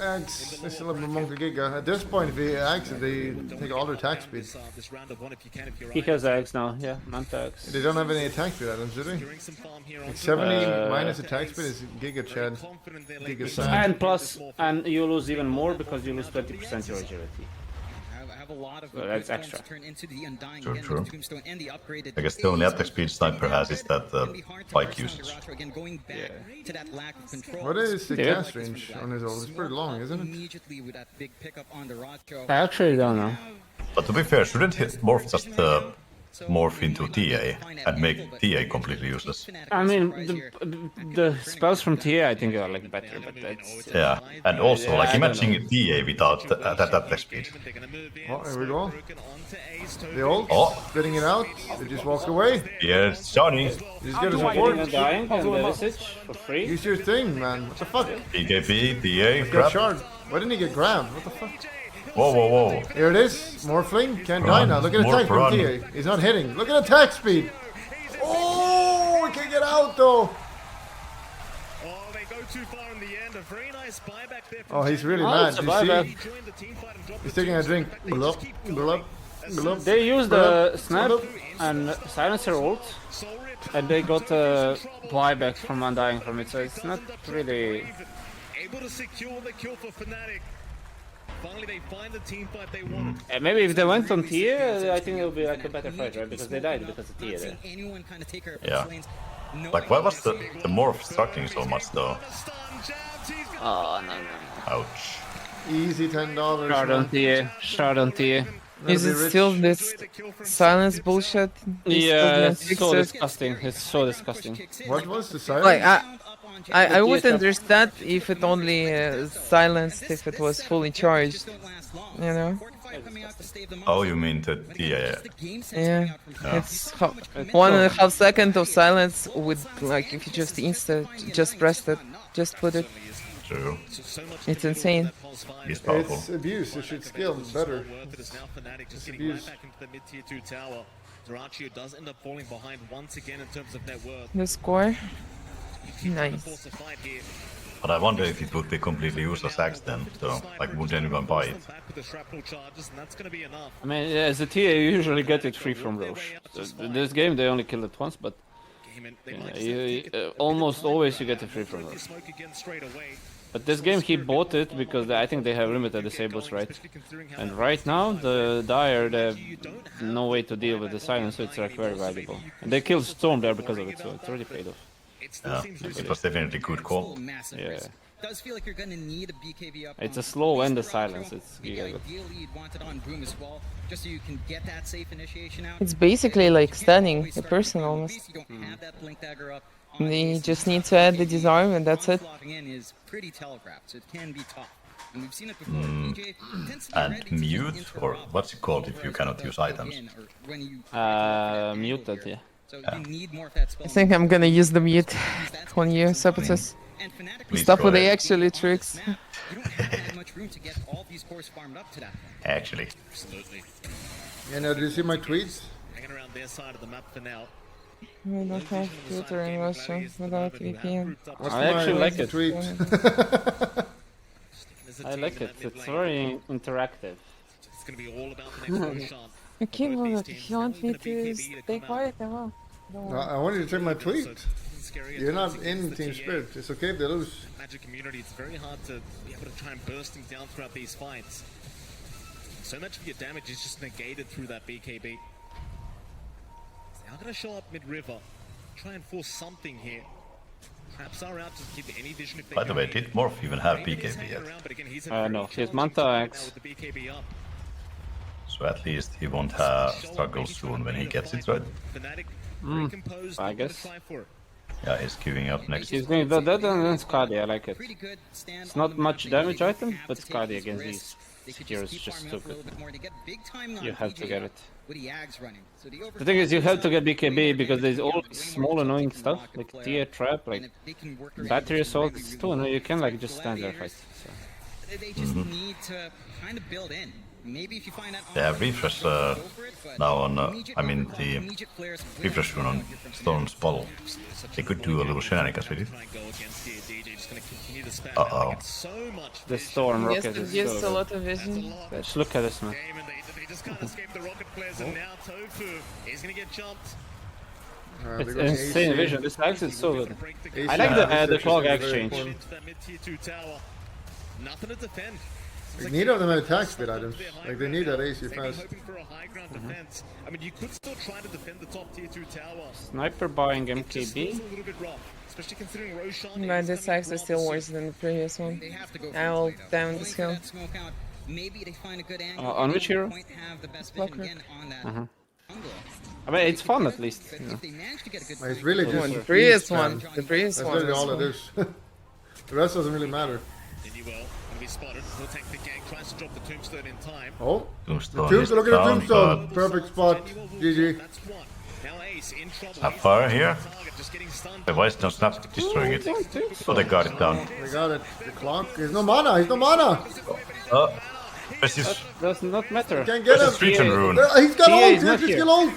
Axe. They still have a Monkey Giga. At this point, if he Axe it, they take all their attack speed. He has Axe now, yeah, Manta Axe. They don't have any attack speed items, do they? Like 70 minus attack speed is Giga Chad. Giga Sam. And plus, and you lose even more because you lose 20% your agility. Have a lot of So that's extra. turn into the Undying True, again, true. the Tombstone and the upgraded I guess the only attack speed Sniper has is that bike usage. Again, going back to that lack of control. What is the Yeah. cast range on his ult? It's pretty long, isn't it? Immediately with that big pickup on the Racho. I actually don't know. But to be fair, shouldn't Morph just morph into TA and make TA completely useless? I mean, the spells from TA I think are like better, but that's... Yeah, and also, Yeah, like, I don't imagine TA without that attack speed. Oh, here we go. The ult, Oh. spitting it out. They just walk away. Here's Johnny. Just get a Getting support. a dying and the visage for free. Use your thing, man. What the fuck? PKP, TA, Get crap. shard. Why didn't he get grabbed? What the fuck? Whoa, whoa, whoa. Here it is. Morphling. Can't die Run. now. Look at attack Morph, from run. TA. He's not hitting. Look at attack speed. Oh, we can't get out though. Oh, they go too far in the end. A very nice buyback there from Oh, he's really Oh, mad. it's a You see? buyback. He joined the team fight and dropped He's the taking a drink. Gulp, gulp, gulp. They used the snap and silencer ult, and they got a buyback from Undying from it, so it's not really... able to secure the kill for Fnatic. Finally, they find the team fight they wanted. Maybe if they went on tier, I think it would be like a better fight, right? Because they died because of tier there. Anyone kind of take her Yeah. Like, why was the Morph struggling so much, though? Oh, no. Ouch. Easy $10. Shard on man. tier, shard on tier. Is be it rich. still this silence bullshit? They still Yeah, didn't it's fix so it? disgusting. It's so disgusting. What was the Like, silence? I would DOTA. understand if it only silenced if it was fully charged, you know? Oh, you mean the TA? Yeah, it's 1.5 seconds of silence with, like, if you just pressed it, just put it, True. it's insane. He's powerful. It's abuse. It should scale better. It's Fnatic just getting abuse. right back into the mid-tier 2 tower. Zorachio does end up falling behind once again in terms of net worth. The score, Trying to nice. force a fight here. But I wonder if it would be completely useless axe then. So, like, would anyone buy it? Back with the shrapnel charges, and that's going to be enough. I mean, yeah, as a TA, you usually get it free from Roche. This game, they only killed it once, but Gaimin, they yeah, might just almost always you get it free from Roche. smoke again straight away. But this game, he bought it because I think they have limited disables, right? And right now, the Dire, they have no way to deal with the silence, so it's like very valuable. And they killed Storm there because of it, so it's already paid off. Yeah, it was definitely a good call. Yeah. Does feel like you're gonna need a BKB up. It's on a slow and the Mr. silence, Racho. it's Maybe giga good. ideally you'd want it on Boom as well, just so you can get that safe initiation out. It's basically like stunning a person almost. You don't have that blink dagger up. They just need to add the disarm and that's it. Onslaughting in is pretty telegraphed, so it can be tough. And we've seen it before. DJ tends to be ready And to mute, just or interrupt what's it called if you cannot use items? in, or when you Muted, yeah. So you need more of that spell. I think I'm gonna use the mute on you, Sepatus. And Fnatic Please Stuff go with the ahead. actually tricks. you don't have that much room to get all these cores farmed up to that point. Actually. Absolutely. Yeah, now, did you see my tweets? Hanging around their side of the map for now. We don't have Twitter in Russia without VPN. What's I actually my like it. tweet? I like it. It's very interactive. It's going to be all about the next one shot. Okay, well, if you want me to stay quiet, I will. Don't No, worry. I want you to check my tweet. Scary You're not attacks in against the Team GA. Spirit. It's okay if they lose. Magic community, it's very hard to be able to try and burst things down throughout these fights. So much of your damage is just negated through that BKB. They are going to show up mid-river, try and force something here. Traps are out to give any vision if they By the way, can. did Morph even have Raven is BKB hanging yet? around, but again, he's a No, very he's challenging Manta target X. now with the BKB up. So at least he won't have struggles soon when he gets it right. Fnatic, very composed, I not gonna guess. try for it. Yeah, he's queuing up next. He's doing that and then Skadi, I like it. Pretty good stand It's on not the much map. damage They item, have but to take Skadi these against risks. these They could heroes keep just farming too up a good. little bit more. They get big time You on have to DJ get up it. with the Ags running. So The thing is, you have to get BKB Raven because there's all way more small control annoying from stuff Rocket like player. tier trap, like And if they can work around battery this assault. really, It's really too annoying. You well. can like just stand there fight. Gladiators, So. They just need to kind of build in. Maybe if you find that They have refresh now on, I mean the refresh rune on Storm's bottle. They could do a little shenanigans with it. Try and go against here. DJ just going to continue to spam. Uh-oh. They get so much The vision. storm Yes, rocket it is gives so a good. lot of vision. But Just look at this man. Gaimin, they just can't escape the rocket flares, and now Tofu is going to get jumped. It's They're going insane AC. vision. This axe is so good. Break the AC I like the is clog very exchange. important. into that mid tier 2 tower. Nothing to defend. Like, neither of them have attack speed items. Like they need that AC Maybe fast. hoping for a high ground defense. I mean, you could still try to defend the top tier 2 tower. Sniper buying It just feels MKB. a little bit rough, especially considering Roshan. but is this coming axe is from still opposite. worse than the previous one. They have to go for I'll it, though. down Going this for hill. that smoke out. Maybe they find a good angle. On which hero? Point have the best vision Verrk. again on that Uh-huh. jungle. I mean, it's fun at least. But You know. if they manage to get a good Like, it's fight, really Oh, just the a previous freeze one. spam. The previous That's one. literally all was it fun. is. The rest doesn't really matter. And you will. Gonna be spotted. He'll take the gang. Tries to drop the tombstone in time. Oh, Tombstone Tombstone, is look at the down, tombstone. but Perfect spot. GG. That's one. Now Ace in trouble. Have He's fire on here. target, just getting stunned. Wait, why is no Snap destroying it? Don't think Oh, so. they got it down. They got it. The clock. He's no mana. He's no mana. Where's his, Does not matter. Can't get where's his him. Treason rune? He's got TA ult. is not He's here. got ult.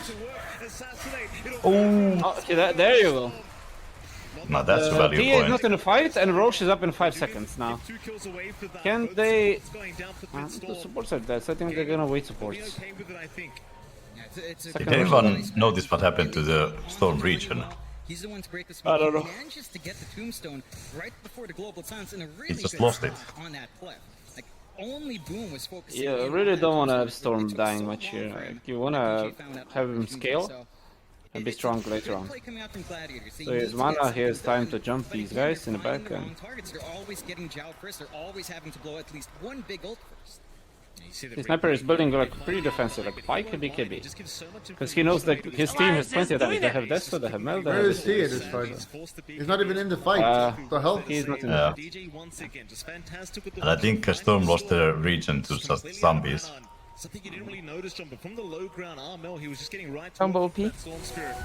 Assassinate. It'll Oh, okay, there you go. No, that's a TA value is point. not in a fight, and Roche is up in 5 seconds now. 2 kills away for that. Can Both they- supports going down for The mid-storm. supports are dead, so I think they're gonna wait Be supports. okay with it, I think. Yeah, it's a Second Did anyone notice what happened to the Storm region? He's the one to break the I don't know. He manages to get the tombstone right before the global silence in a really He just good lost spot it. on that cliff. Like only Boom was focusing. Yeah, I in really on don't that want to have tombstone. Storm It took dying so much long here. for him. Like, you want to DJ found that have him opportunity, scale so and be it's strong a later good on. play coming out from Gladiators. They So need his to mana, get he has something time done. to jump But these if they're guys in the finding back the and wrong targets, they're always getting Jao first. They're always having to blow at least one big ult first. You see the sniper is building like pretty defensive, like 5 BKB. Just gives so much Because he knows that his team has plenty of damage. They have Desto, they have Mel, they Where have is he in this fight? He's not even in the fight. The hell? He's not in Yeah. DJ once again, just fantastic with the And I think Storm lost the region to just zombies. Something you didn't really notice, John, but from the low ground, Armel, he was just getting right Combo towards OP. that Storm Spirit.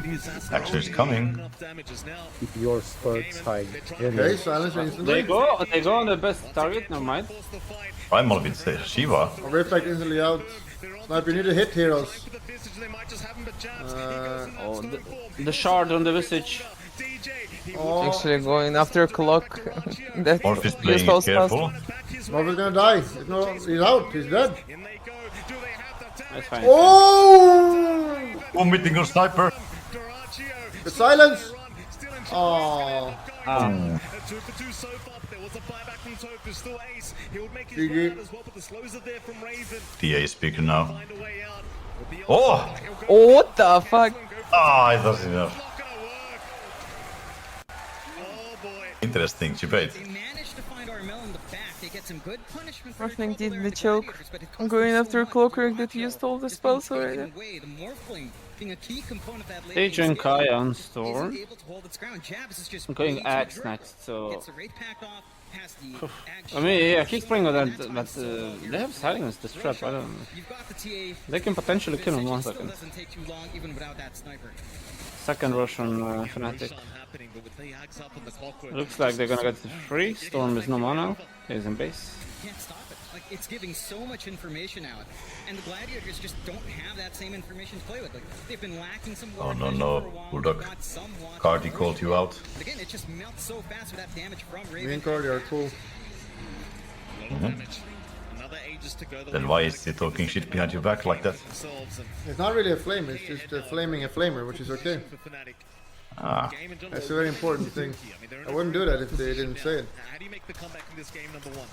The assassin Actually, it's only coming. had enough damages now. Your spurts high. Okay, silence instantly. They go on the best target, never mind. Force the fight. Primal with Shiva. Reflect instantly out. Sniper, you need to hit heroes. With the visage, they might just have him, but Jabs, he goes in that Oh, storm the, form. the shard on the visage. DJ, he Oh, Actually going after clock. That Morph is used playing all it careful. spells. back his Morph is gonna die. He's out. He's dead. In they go. Do they have the damage? That's fine. Oh! Omitting your sniper. Doraccio, The silence. still in Oh. A 2 for 2 so far, but there was a buyback from Tofu, still Ace. He would make his GG. way out as well, but the slows are there from Raven. TA is speaker now. Find a way out. With the Oh! ult, he'll go Oh, what the fuck? Ah, it doesn't enough. not gonna work. Oh boy. Interesting debate. They managed to find Armel in the back. They get some good punishment for Roughneck the trouble did there the in the choke. Gladiators, but it I'm cost going them so after much. Clockwork that used all the Just being spells already. taken away, the Morphling being a key component of that late Sage game and scale, Kai on just Storm. isn't able to hold its ground. Jabs is just I'm going way too Axe direct. next, so... Gets the Wraith packed off, has the Ag I mean, yeah, keep playing with that, That's but so they have silenced this trap, I don't know. You've got the TA. They can potentially kill him in 1 Still second. doesn't take too long even without that sniper. Second rush on Fnatic. Roshan happening, but with the Ags up on the clockwork, Looks like they're gonna get the free. Storm is no mana. He's in base. Can't stop it. Like it's giving so much information out, and the Gladiators just don't have that same information to play with. Like they've been lacking some. Oh, water no, vision no. for a while. Bulldog. They've got somewhat Cardi of called you out. But again, it just melts so fast with that damage from Me Raven. and Cardi are cool. a lot of damage. Another just to go the Then way why Fnatic is he did talking this, shit they behind your back like that? themselves, and It's not really a flame, it's just flaming a flamer, which is okay. for Fnatic. Ah, Gaimin don't That's a know very what important to do thing. here. I mean, they're in I a wouldn't very do that good if they position didn't say now. it. How do you make the comeback in this game, number one?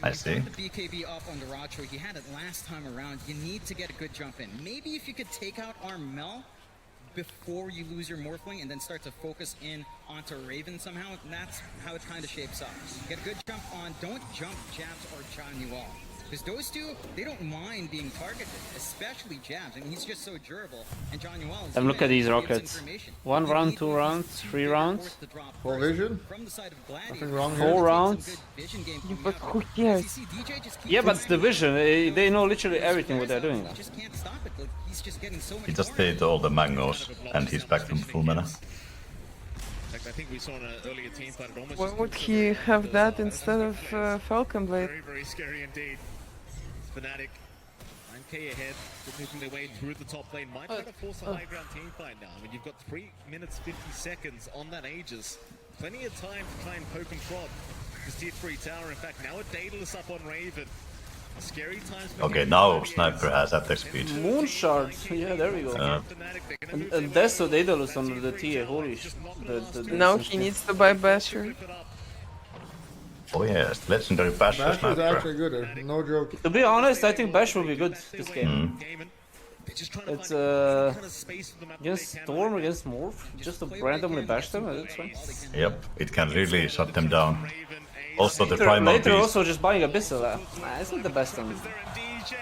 I see. The BKB up on the Racho. He had it last time around. You need to get a good jump in. Maybe if you could take out Armel before you lose your Morphling and then start to focus in onto Raven somehow, and that's how it kind of shapes up. Get a good jump on, don't jump Jabs or John Newell. Because those two, they don't mind being targeted, especially Jabs. I mean, he's just so durable. And John Newell is And look at these gives rockets. information. 1 You round, need 2 to rounds, use 3 their rounds. force to drop Full first. vision? From the side of Gladiators, Nothing wrong you here. 4 need some rounds. good vision game Yeah, coming but out. who As cares? you see, DJ just keeps Yeah, but it's the running. vision. They know literally everything what they're doing now. You just can't stop it. Like, he's just getting so much He just more. ate all the mangoes and he's back from full mana. In fact, I think we saw in an earlier team fight, it almost Why just would looked he like have those that are- instead of Falcon Blade? Very, very scary indeed. Fnatic, 9k ahead, just moving their way through the top lane. Might try to force a high ground team fight now. I mean, you've got 3 minutes 50 seconds on that Aegis. Plenty of time to try and poke and prod this tier 3 tower. In fact, now a Daedalus up on Raven. Scary times. for Okay, the now Gladiators. Sniper has attack speed. Moon shards. Yeah, there we go. Fnatic, they're gonna move And their that's way what Daedalus on the TA. Holy sh... Now he needs to buy Basher. flip it up. Oh yes, legendary Basher Bash is Sniper. actually good, no joke. To be honest, I think Bash will be good this game. Gaimin, they're just trying to It's find any kind of space for the map that against they can. Storm, against Morph, just to randomly bash them, that's fine. Yep, it can really shut them down. Raven, Ace, Also the Later, Primal later Beast. also just buying Abyssal. Nah, it's not the best one. there and DJ,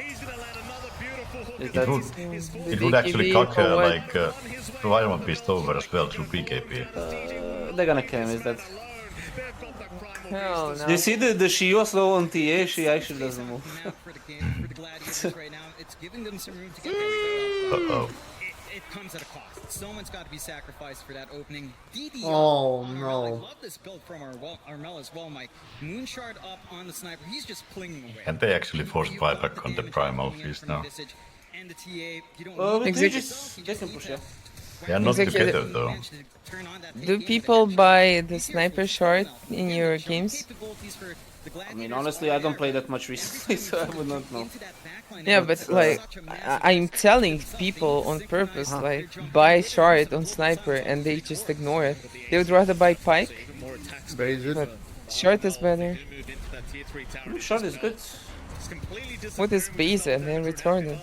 he's gonna land another beautiful hook. Is as that- his full It would actually BKB cock for what? like Primal Beast over as well through PKP. They're gonna kill him, is that... alone. They've got that primal Hell beast. no. You see the Shio slow on TA, she actually doesn't move. For the game, for the Gladiators right now, it's giving them some room to get there. Uh-oh. It comes at a cost. Someone's got to be sacrificed for that opening. DD Oh, up on no. Armel. I love this build from Armel as well, Mike. Moonshard up on the sniper. He's just clinging away. Can they actually force You love buyback the on the damage Primal coming in Beast from now? Visage and the TA. You don't With need Exactly. Aegis, they can push, yeah. They are not Exactly. together though. Do people buy the sniper shard in your games? I mean, honestly, I don't play that much recently, so I would not know. Yeah, but like I'm telling people on purpose, like buy shard on sniper, and they just ignore it. They would rather buy pike, Base it. but shard is better. Shot is good. What is base and then retarded?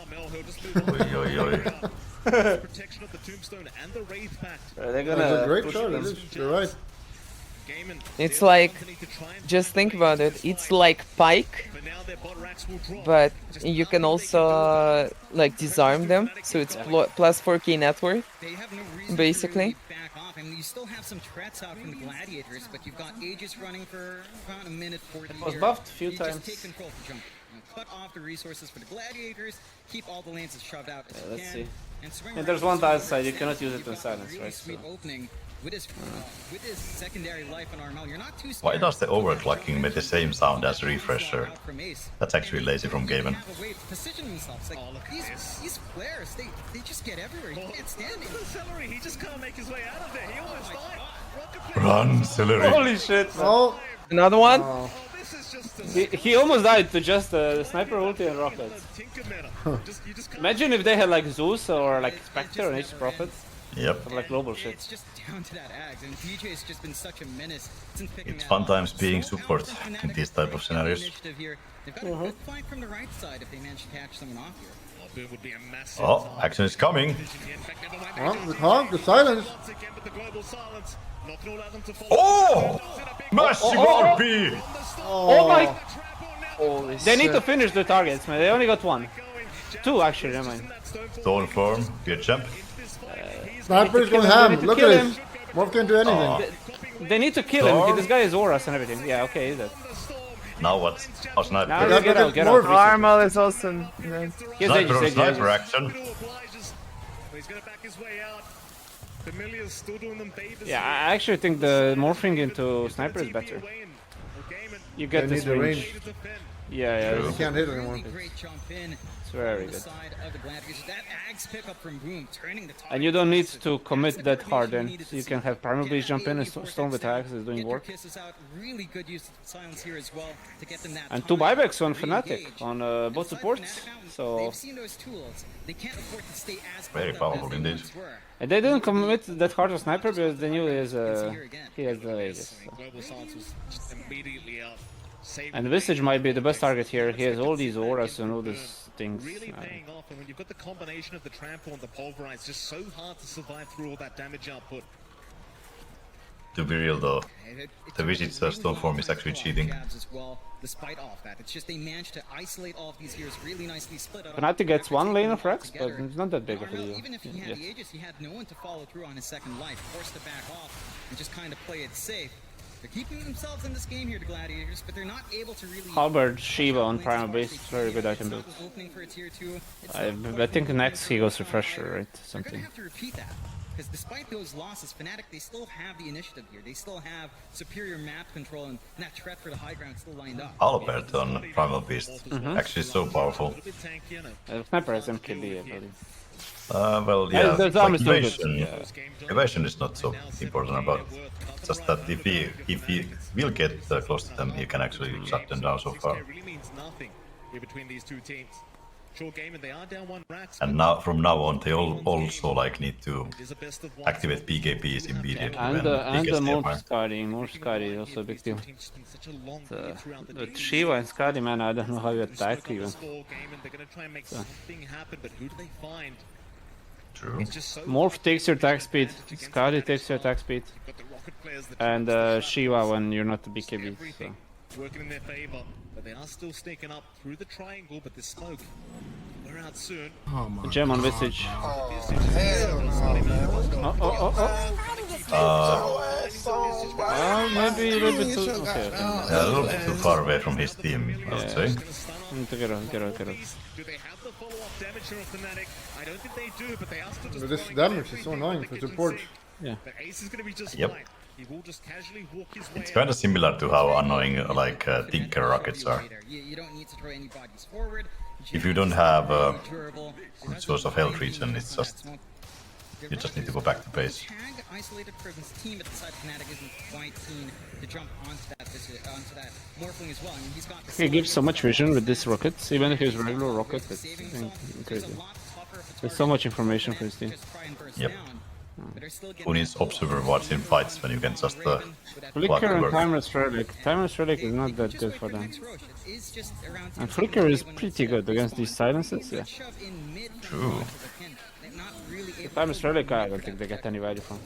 Oi, oi, oi. Protection of the tombstone and the wraith pact. They're That's a gonna great push shot, it them. is. You're right. Gaimin, It's they're like, going to try and just find think the about way it. to It's the like side, pike, but now their bot racks will drop. but Just you how can they also like disarm them, so it's plus 4k net worth. They have no reason Basically. to really back off. I mean, you still have some threats out from the Gladiators, but you've got Aegis running for about a minute 40 was here. buffed a few You times. Just take control of the jump. You know, cut off the resources for the Gladiators, keep all the lanes as shoved out as you let's can. see. And swing Yeah, around there's the one circle. downside, you cannot use it You've in got a silence, really right, sweet so- opening with his secondary life on Armel. You're not too Why scared. does the overclocking make the same sound as refresher? Out from Ace. That's actually lazy from Gaimin. Have a way to position themselves. Like, Oh, look at this. these flares, they just get everywhere. You can't stand it. Celery, he just can't make his way out of there. He almost died. Rocket Run, Celery! Holy shit! man. Oh, Another one? oh. this is just a He almost died to just sniper ulti and rockets. tinker meta. You just can't Imagine if they had like Zeus or like Spectre and H Prophet, Yep. or like global shit. It's just down to that Ags, and DJ's just been such a menace since picking It's that fun up. times being So support out for in Fnatic, these type of the scenarios. initiative here. They've got a good fight from the right side if they manage to catch someone off here. Boom would be a massive Oh, target. action is coming. In fact, never mind, Oh, they the do honk, the silence. once again with the global silence. Not gonna allow them to fall. Oh! Massive RP! Oh my! Holy They need shit. to finish their targets, man. They only got one. Two actually, I mean. Stone form, good champ. Sniper's going They ham. need to Look kill at him. this. Morph can't do anything. They need to kill him. Storm. This guy is auras and everything. Yeah, okay, he's dead. Now what? Oh, Now sniper. just get out, get out. More Armel is also dead. Here's Sniper on Aegis, sniper Aegis. action. He's gonna back his way out. Familiar's still doing them favors. Yeah, I actually think the morphing into sniper is better. You get They this need the range. range. Yeah, You can't hit anyone. Great jump in. it's very good. Side of the Gladiators. That Axe pickup from Boom, turning the tide. And you don't need to commit that hard then. So you can have Primal Beast jump in and Storm with Axe is doing Get your work. kisses out. Really good use of silence here as well to get them that And 2 time buybacks on to Fnatic re-engage. on both supports. So They've seen those tools. They can't afford to stay as Very built up as powerful they indeed. once were. and they didn't commit that hard to Sniper because they knew he has the Aegis. So. Global Silence was just immediately out. And Visage might be the best target here. He has all these auras and all these things. Really paying off, and when you've got the combination of the trample and the pulverize, just so hard to survive through all that damage output. To be real though, It the took Visage really Stormform long is time actually to pull off cheating. jabs as well, despite all of that. It's just they managed to isolate all of these heroes really nicely, split up. Fnatic gets one lane of Taking them all Rex, but together. it's not that big of a Armel, deal. even if he had the Aegis, he had no one to follow through on his second life, forced to back off and just kind of play it safe. They're keeping themselves in this game here, the Gladiators, but they're not able to really. Halberd, Shiva on Primal Beast, very good item build. Opening for a tier 2. I think next he goes Refresher, right? They're gonna Something. have to repeat that. Because despite those losses, Fnatic, they still have the initiative here. They still have superior map control, and that threat for the high ground still lined up. Albert on Primal Beast, actually so powerful. A little bit tanky, and a Sniper has MKB, I believe. Well, yeah, the like Zam is still good. evasion, Yeah. evasion is not so important about it. Just that if he will get close to them, he can actually shut them down so far. It really means nothing here between these two teams. Sure, Gaimin, they are down 1 Rax. And now, from now on, they also like need to It is a best of 1. activate PKPs immediately And when the he gets more nearby. Skadi is also a big deal. Teams spend such a long period throughout the With day. Shiva and Skadi, man, I don't know how you attack Smoke on even. the score, Gaimin, they're gonna try and make something happen, but who do they find? True. It's just so Morph takes your attack speed, Skadi takes your attack speed, You've got the rocket players that and Shiva when you're not the BKB. So. everything working in their favor, but they are still sneaking up through the triangle. But this smoke, we're out soon. Gem on Visage. Maybe a little bit too. Okay. Yeah, a little bit too far away from his team, I would say. Need to get out. Do they have the follow-up damage from Fnatic? I don't think they do, but they are still just But this throwing damage it is so in annoying the for kitchen support. sink. Yeah. But Ace is going to be just Yep. fine. He will just casually walk his way It's kind of similar to how annoying like Tinker rockets are. You don't need to throw any bodies forward. If you don't have Durable. good source of health regen, it's just you just need to go back to base. Tag isolated person's team at the side of Fnatic isn't quite keen to jump onto that morphling as well. I mean, he's got the He gives so much vision with this rocket, even if he's regular rocket, it's saving himself. It's crazy. a lot tougher if it's There's so much information for his team. just try and burst Yep. down. But they're still Who getting needs observer watch in fights when you can just Flicker and work. Timeless Relic. Timeless Relic is not that good for them. And Flicker is pretty good against these silences, yeah. True. Timeless Relic, I don't think they get any value from.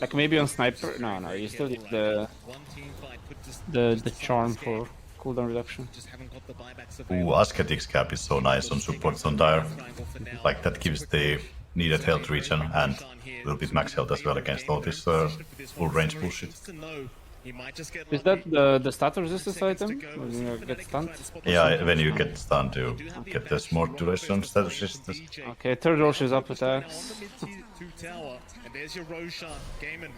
Like maybe on Sniper? No, you still need the one team fight, but just the charm for cooldown reduction. just haven't got the buybacks Ooh, Ascetic's cap is so nice on supports on Dire. triangle for now. Like that gives the needed health regen and a little bit max health as well against all this full range bullshit. Just to know he might just get Is lucky. that the stat resistance item? When you get stunned? Yeah, when you get stunned, you get the smart duration status resistance. Okay, third Roche is up with On Axe. the mid tower, and there's your Roshan, Gaimin.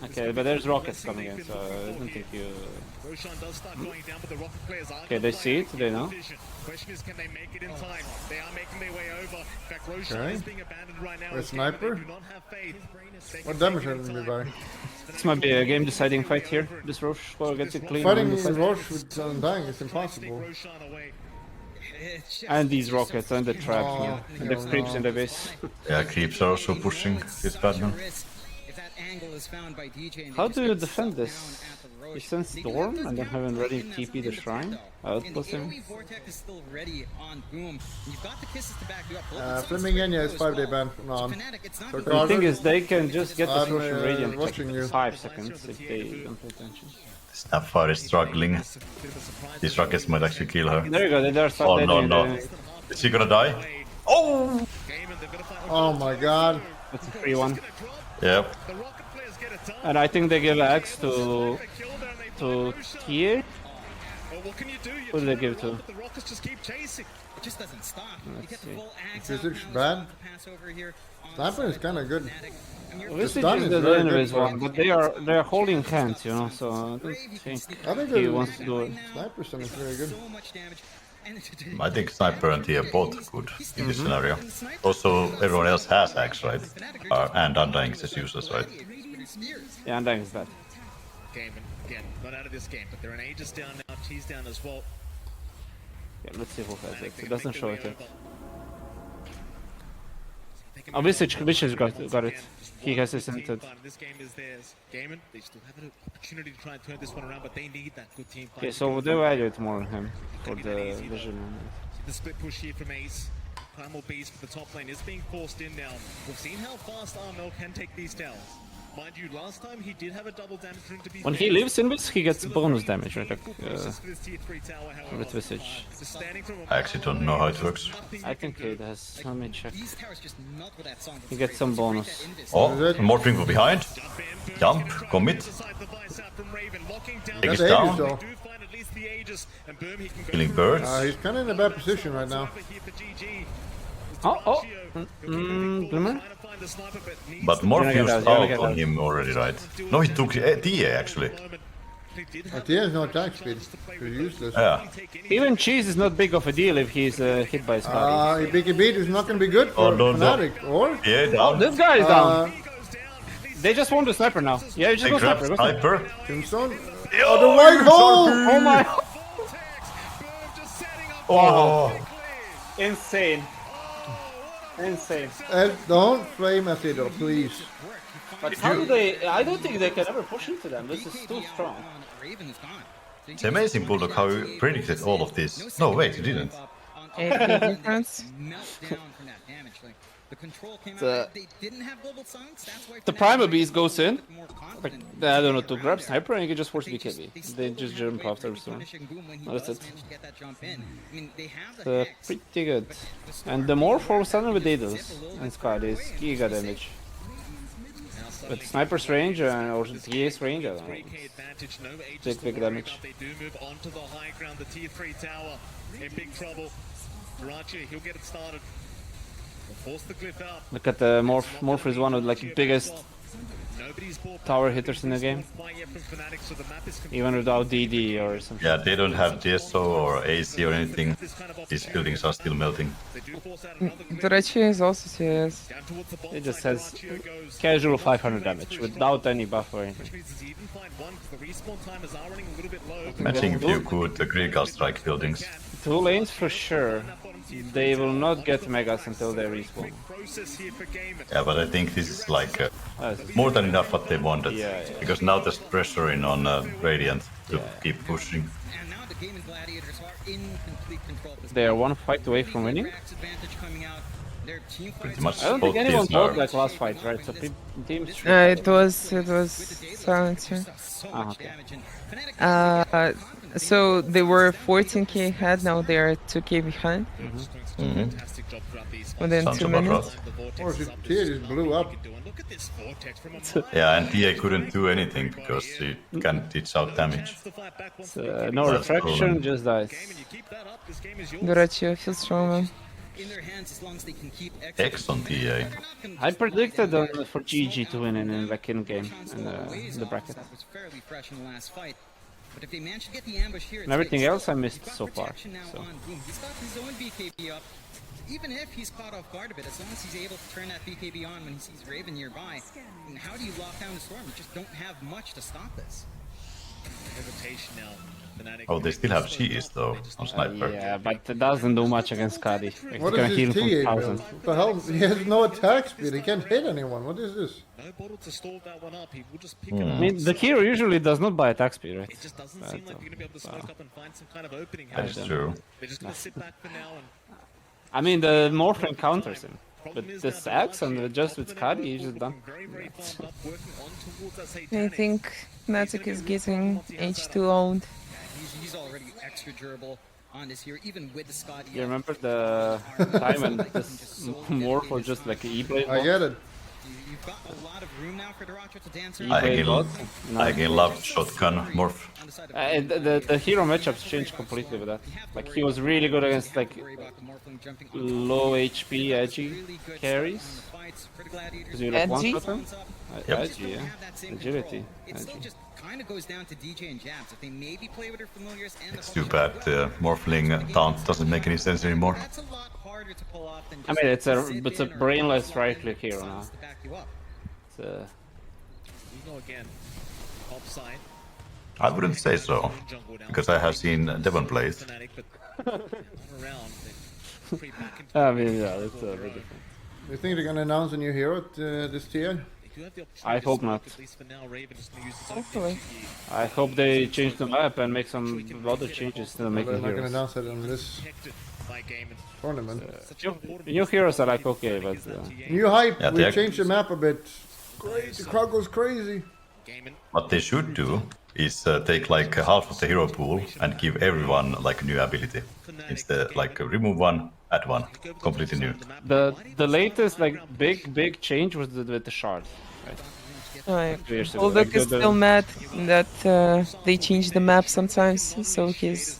Okay, but there's rockets coming in, so I don't think you... Roshan does start going down, but the rocket players are Okay, they see it, they know. Question is, can they make it in time? They are making their way over. In fact, Roshan Okay. is being abandoned right now. A as Gaimin, sniper? They do not have faith. They What can damage make it are in we time. by? This might be a game-deciding fight here. This Roche squad gets it clean. Fighting on the in side. Roche with Undying is impossible. Roshan away. And these rockets and the trap, Oh, yeah. And the hell creeps no. in the base. Yeah, creeps are also pushing this Batman. How do you defend this? You send Storm and then have him ready to TP the shrine? Outpost him? Fleming Enya is 5-day ban from now on. So The thing is, they can just get this I'm, Roshan Radiant in watching you. 5 seconds if they don't pay attention. Snapfire is struggling. These rockets might actually kill her. There you go, they're Oh no, doing no. the... Is she gonna die? Oh! Gaimin, they've got to fight. Oh my god. That's a free one. Yep. The rocket players get it done. And I think they give Axe to Kill there, and they find Roshan. Tier. Well, what can you do? Who did they give to? But the Rockets just keep chasing. It just doesn't stop. You get the see. full axe Physics out, bad. pass over here on Sniper is kind of good. Fnatic. And you're Visage stun is is the very enemy's good for one, him. but they are holding hands, you know, so I don't think I think he the wants to do it. Sniper stun is very good. so much damage. And I think Sniper and Tia both good in this scenario. Also, everyone else has axe, right? And Undying is useless, right? Yeah, and thanks that. Gaimin, again, not out of this game, but they're an Aegis down now, T's down as well. Yeah, let's see who has Fnatic, it. they It can doesn't make show their it way yet. over. They can Oh, move Visage got it. He has his team intent. fight, and this game is theirs. Gaimin, they still have an opportunity to try and turn this one around, but they need that good team fight. Okay, so they evaluate more on him for the vision. See the split push here from Ace. Primal Beast for the top lane is being forced in now. We've seen how fast Armel can take these towers. Mind you, last time he did have a double damage ring to be When he fair. lives in this, he gets bonus damage, right? Like, Process for this tier 3 tower, however. with Visage. Just standing from I actually don't know how it works. I think it has. Let me check. these towers just melt with that song. He gets some bonus. Oh, Morphing from behind. Jump, commit. Egg That's is Aegis down. though. Killing birds. He's kind of in a bad position right now. Oh. Glimmer? But Morph You're gonna used get out, you're out gonna on get him already, right? No, he took TA actually. But he has no attack speed. He's useless. Yeah. Even Cheese is not big of a deal if he's hit by Scotty. Biggie Beat is not going to be good for Oh, no, no. Fnatic. Or? Yeah, Oh, down. this guy is down. Uh, They just want the sniper now. Yeah, you just They go grab sniper. Go sniper. Sniper. Tombstone? Oh, the white hole! Oh my! Oh, Insane. Insane. Don't flame Acido, please. But how do they? I don't think they can ever push into them. This is too strong. Raven is gone. it's amazing, Bulldog, how you predicted all of this. No, wait, you didn't. 8 difference. Melt down from that damage. Like the control came The- out. They didn't have global silence. That's why The Fnatic Primal was Beast goes in. more Like, confident. I don't know, to grab sniper and you can just force They BKB. still They don't just have a jump way after for so. punishing Boom when he That's does it. manage to get that jump in. I mean, they have the hacks. Pretty good. And the more for sudden with Daedalus and Scott is giga damage. With sniper's range or TA's range, I don't know. 3k advantage, no Aegis Big to worry damage. about. They do move onto the high ground, the tier 3 tower. In big trouble. Verrk, he'll get it started. We'll force the glyph out. Look at the Morph is one of like the biggest Nobody's bought tower hitters in the game, quite yet from Fnatic, so the map is even without DD or something. Yeah, they don't have DSO or AC or anything. These buildings are still melting. They do force out another glyph. Verrk is also CS. Down towards the bottom It just side, has Verrk goes. casual 500 damage without any buff or Which anything. means it's even find one, because the respawn timers are running a little bit low. I think you could agree strike buildings. 2 lanes for sure. They will not get megas until they respawn. Process here for Gaimin. Yeah, but I think this is like This is- more than enough what they wanted. Yeah, yeah. Because now there's pressure in on Radiant to keep pushing. And now the Gaimin Gladiators are in complete control. of this They are battle. one fight away from winning. Rack's advantage coming out. Their team Pretty fights much. are- I don't think Both anyone teams bought are- like last fight, right? So teams. It was silencer. So Ah, much okay. damage, and Fnatic So they were 14k ahead, now they are 2k behind. Fantastic job throughout these Within Sounds 2 about minutes. right. The vortex Or is his up. tier just blew up. Look at this vortex from a Yeah, and TA couldn't do anything because she can't dish out damage. chance to fight back once No That's refraction, cool. just dies. Gaimin, you keep that up, this game is yours. Verrk feels stronger. in their hands as long as they can keep X on TA. I predicted for GG to win in the Kin game in the bracket. That was fairly fresh in the last fight. But if they manage to get the ambush here, And everything it's- else I missed he's got so far, protection now so. on Boom. He's got his own BKB up. Even if he's caught off guard a bit, as long as he's able to turn that BKB on when he sees Raven nearby. And how do you lock down the storm? You just don't have much to stop this. Hesitation now. Fnatic. Oh, they still have Cheese though on Sniper. Yeah, but it doesn't do much against Skadi. Like, What you can is heal his from TA 1000. build? What the hell? He has no attack speed. He can't hit anyone. What is this? No bottle to stall that one up. He will just pick it I up. mean, the hero usually does not buy attack speed, right? It just doesn't seem like you're going to be able to smoke up and find some kind of opening. That's here. true. They're just going to sit back for now and I mean, the Morphin counters him. But this axe and just with Skadi, he's just done. very, very farmed up, working on towards that I satanic. think Fnatic is getting H2 owned. He's already extra durable on this here, even with the Scott. You remember the time when this Morph was just like an E-blade I bot? get it. You've got a lot of room now for Daracha to dance I around. agree. I again love shotgun morph. undecided. The hero matchups changed completely with that. Like he was really good against like low HP edgy carries. Because you like one Edgy? shot them. Yep. Edgy, yeah. Agility. It still Edgy. just kind of goes down to DJ and Jabs. If they maybe play with their familiars and It's too bad Morphling taunt doesn't make any sense anymore. That's a lot harder to pull off than I mean, it's a brainless right click hero now. to back you up. It's, We go again. Top side. I wouldn't say so, because I have seen Devon play it. Fnatic, but on around. They creep back into I mean, yeah, it's a bit different. You think they're gonna announce a new hero at this tier? They do have the opportunity I to hope smoke, not. At least for now, Raven is going to use his Hopefully. I hope they change the map and make some other changes to They're making not gonna heroes. announce it on this protected by Gaimin. tournament. New heroes are like okay, but New hype, Yeah, we they- changed the map a bit. Great, the crowd goes crazy. Gaimin. What they should do is take like half of the hero pool and give everyone like a new ability. Instead, like remove one, add one, completely new. the latest like big change was with the shard. Like, 2 years ago. Bulldog Like, is still mad that they change the map sometimes, so his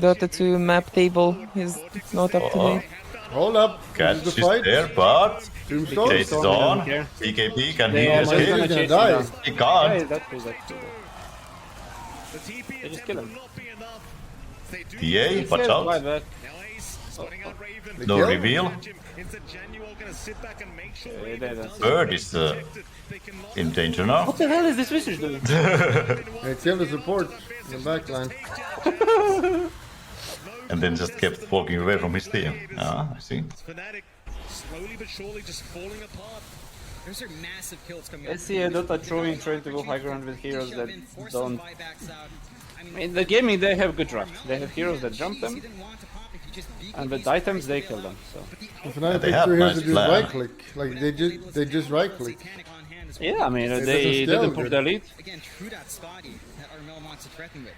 Dota 2 map table is not up to date. Hold up, this Catch is the is fight. there, but Tombstone? Chase is on. PKP, can he They are just escape? gonna chase die. him down. He Yeah, can't. that's cool, that's cool. The TP They just attempt kill will him. not be enough. They do TA, watch Right out. back. now Ace spotting out Raven. No kill? reveal. Instead, Januel going to sit back and make sure Yeah, Raven they does don't. Bird is They cannot in danger now. What the hell is this wizard doing? They killed the support in the backline. And then just kept walking away from his team. Ah, I see. Fnatic slowly but surely just falling apart. Those are massive kills coming I up. see a Dota trying to go high ground with heroes that Force don't. some buybacks out. I mean, In the gaming, they have good draft. They have heroes that jump he them, didn't want to pop if you just beat and him. with items they kill them. So If not, they pick have two heroes nice that just plan. right click. Like they just right click. Satanic on hand as well. yeah, I mean they doesn't scale didn't push good. their lead. Again, true that Scotty that Armel wants to threaten with.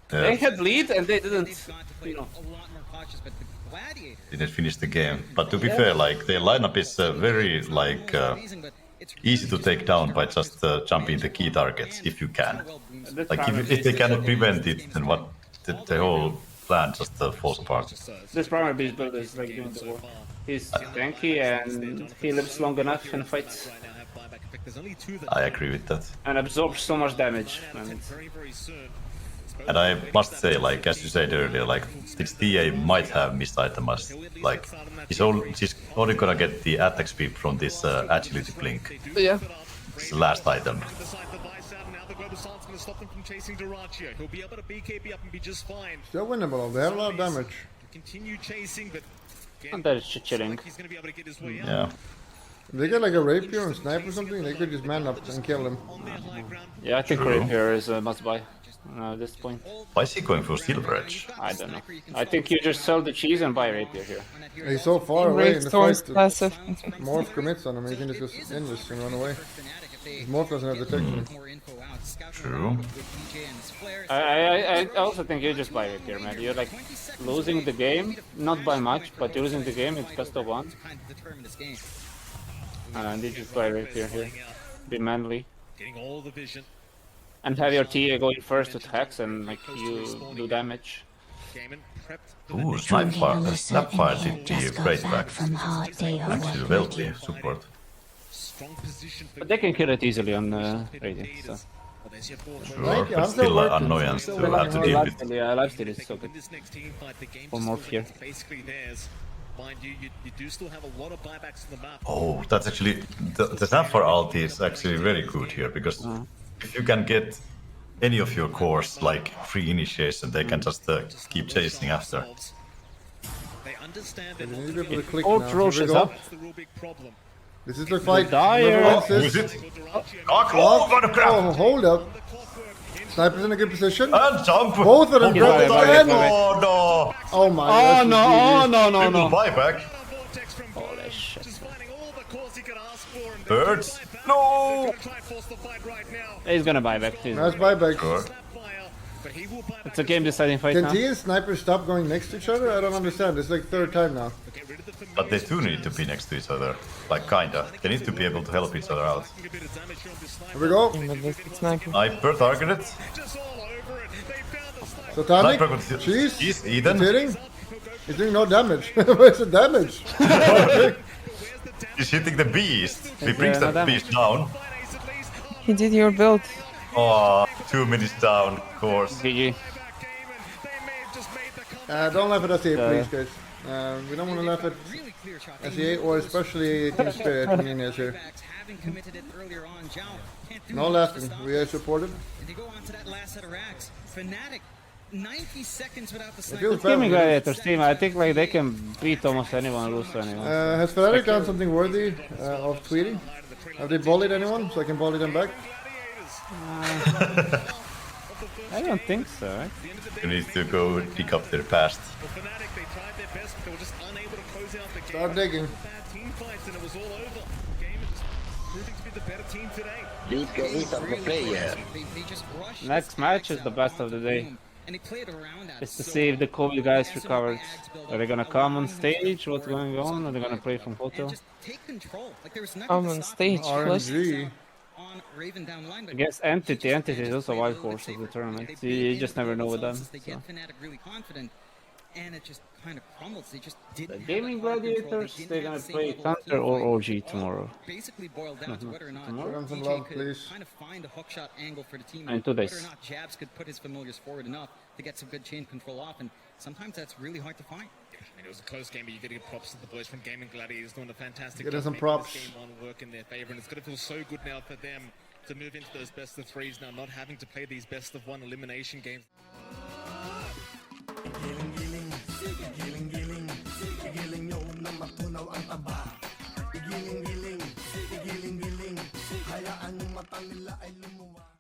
They Yeah, had lead and they didn't. They've got to play You know. a lot more cautious, but the Gladiators. didn't finish the game. But to be fair, like their lineup is very like Amazing, but it's easy to take down by just jumping the key targets if you can. This Like primary if they beast cannot is- prevent it, then what the whole plan just falls apart. This primary beast build is like doing the work. He's tanky and he lives long enough in fights Right now have buyback effect. There's only two that I agree with that. and absorbs so much damage. And very soon. And I must say, like as you said earlier, like this TA might have missed items. Like he's only gonna get the attack speed from this agility blink. yeah, It's the last item. Decide the vice out, and now the global silence going to stop them from chasing Duraccio. He'll be able to BKB up and be just fine. Still winnable. They have a lot of damage. Continue chasing, but again, and they're just chilling. he's going to be able to get his way out. Yeah. If they get like a rapier and sniper or something, they could just man up and kill him. On their high ground, Yeah, I think True. Rapier is a must buy at this point. Why is he going for Silver Edge? I don't know. I think you just sell the cheese and buy Rapier here. He's so far away in the Storm's fight. passive. Morph commits on him. He can just go in this and run away. Fnatic if they Morph doesn't have detection. more info out. Scout True. with DJ and his flare. I also think you just buy Rapier, man. You're like losing the game, not by much, but you're losing the game. It's best of one, Kind of determine this game. and you just buy Rapier here. Be manly. getting all the vision. And have your TA going first with hacks and like you do damage. Gaimin prepped. Ooh, Snapfire did the great back. From hard day Actually, wealthy support. Strong position for But they can kill it easily on Radiant. So. Well, there's your fourth Sure, Thank you, but I'm still still working. annoyance Still to have to working deal hard. with. Yeah, lifesteal is so In good. this next team fight, the game One just more feels here. like it's basically theirs. Mind you, you do still have a lot of buybacks on the map. Oh, that's actually the Snapfire ult is actually very good here because if you can get any of your cores like free initiation, they can just keep chasing after. They understand You that need to be able to click Ult now. Roche Here we is go. up. that's the real big problem. This is the fight. Dire. Whoever wins Who is this. it? Oh, what a crap! Oh, hold up. Sniper's in a good position. And jump! Both of them Okay, grab bye, the bye, end. bye, bye. Oh Oh my Oh gosh. no! Oh no! No! no! Triple No! buyback. Holy shit! Just finding all the cores he could ask for. And Birds. They're No! gonna try and force the fight right now. He's gonna buy back. He's Nice buyback. Sure. Snapfire, but he will buy It's a game deciding fight Can now. T and Sniper stop going next to each other? I don't understand. It's like third time now. But they do need to be next to each other. Like, kinda. They need to be able to help each other out. Here we go. But this is sniper. Sniper targeted. Satanic. Sniper with Cheese. He's He's Eden. hitting. He's doing no damage. Where's the damage? He's hitting the beast. He brings no that damage. beast down. He did your build. Oh, 2 minutes down, of course. GG. Don't laugh at SEA, please, guys. We don't want to laugh at Really clear shot. SEA or especially Team Spirit communities here. Having committed it earlier on, Zhao can't do No much to laughing. stop We are supported. If you go on to that last set of racks, Fnatic, 90 seconds without the feels sniper. bad. Gaming Gladiators team, I think like they can beat almost anyone, lose to anyone. Has Fnatic done something worthy of tweeting? Have they bullied anyone so I can bully them back? I don't think so, right? You need to go dig up their past. Fnatic, they tried their best, but they were just unable to close out the game. Start digging. Bad team fights, and it was all over. Gaimin just proving to be the better team today. They just rushed Next match is the best of the day. and they played around that. It's to So see if the COVID guys recovered. bags build Are they up, gonna the come on volume stage? was What's going on? Are they gonna play from and hotel? just take control. Like there was nothing Come to on stop stage, them. RNG. On Raven down the line, but I guess Entity is also a wild horse of the tournament. You just never know with them. They get Fnatic really confident, and it just kind of crumbles. They just didn't The have Gaming that control. They Gladiators, didn't they're have gonna the same play level of Thunder team or fight. OG tomorrow. Basically boiled down to whether or not Show them some DJ love, could please. kind of find a hookshot angle for the team, And 2 days. whether or not Jabs could put his familiars forward enough to get some good chain control off, and sometimes that's really hard to find. And it was a close game, but you got to give props to the boys from Gaming Gladiators doing a fantastic Get us job some making props. this game one work in their favor, and it's going to feel so good now for them to move into those best of threes now, not having to play these best of one elimination games.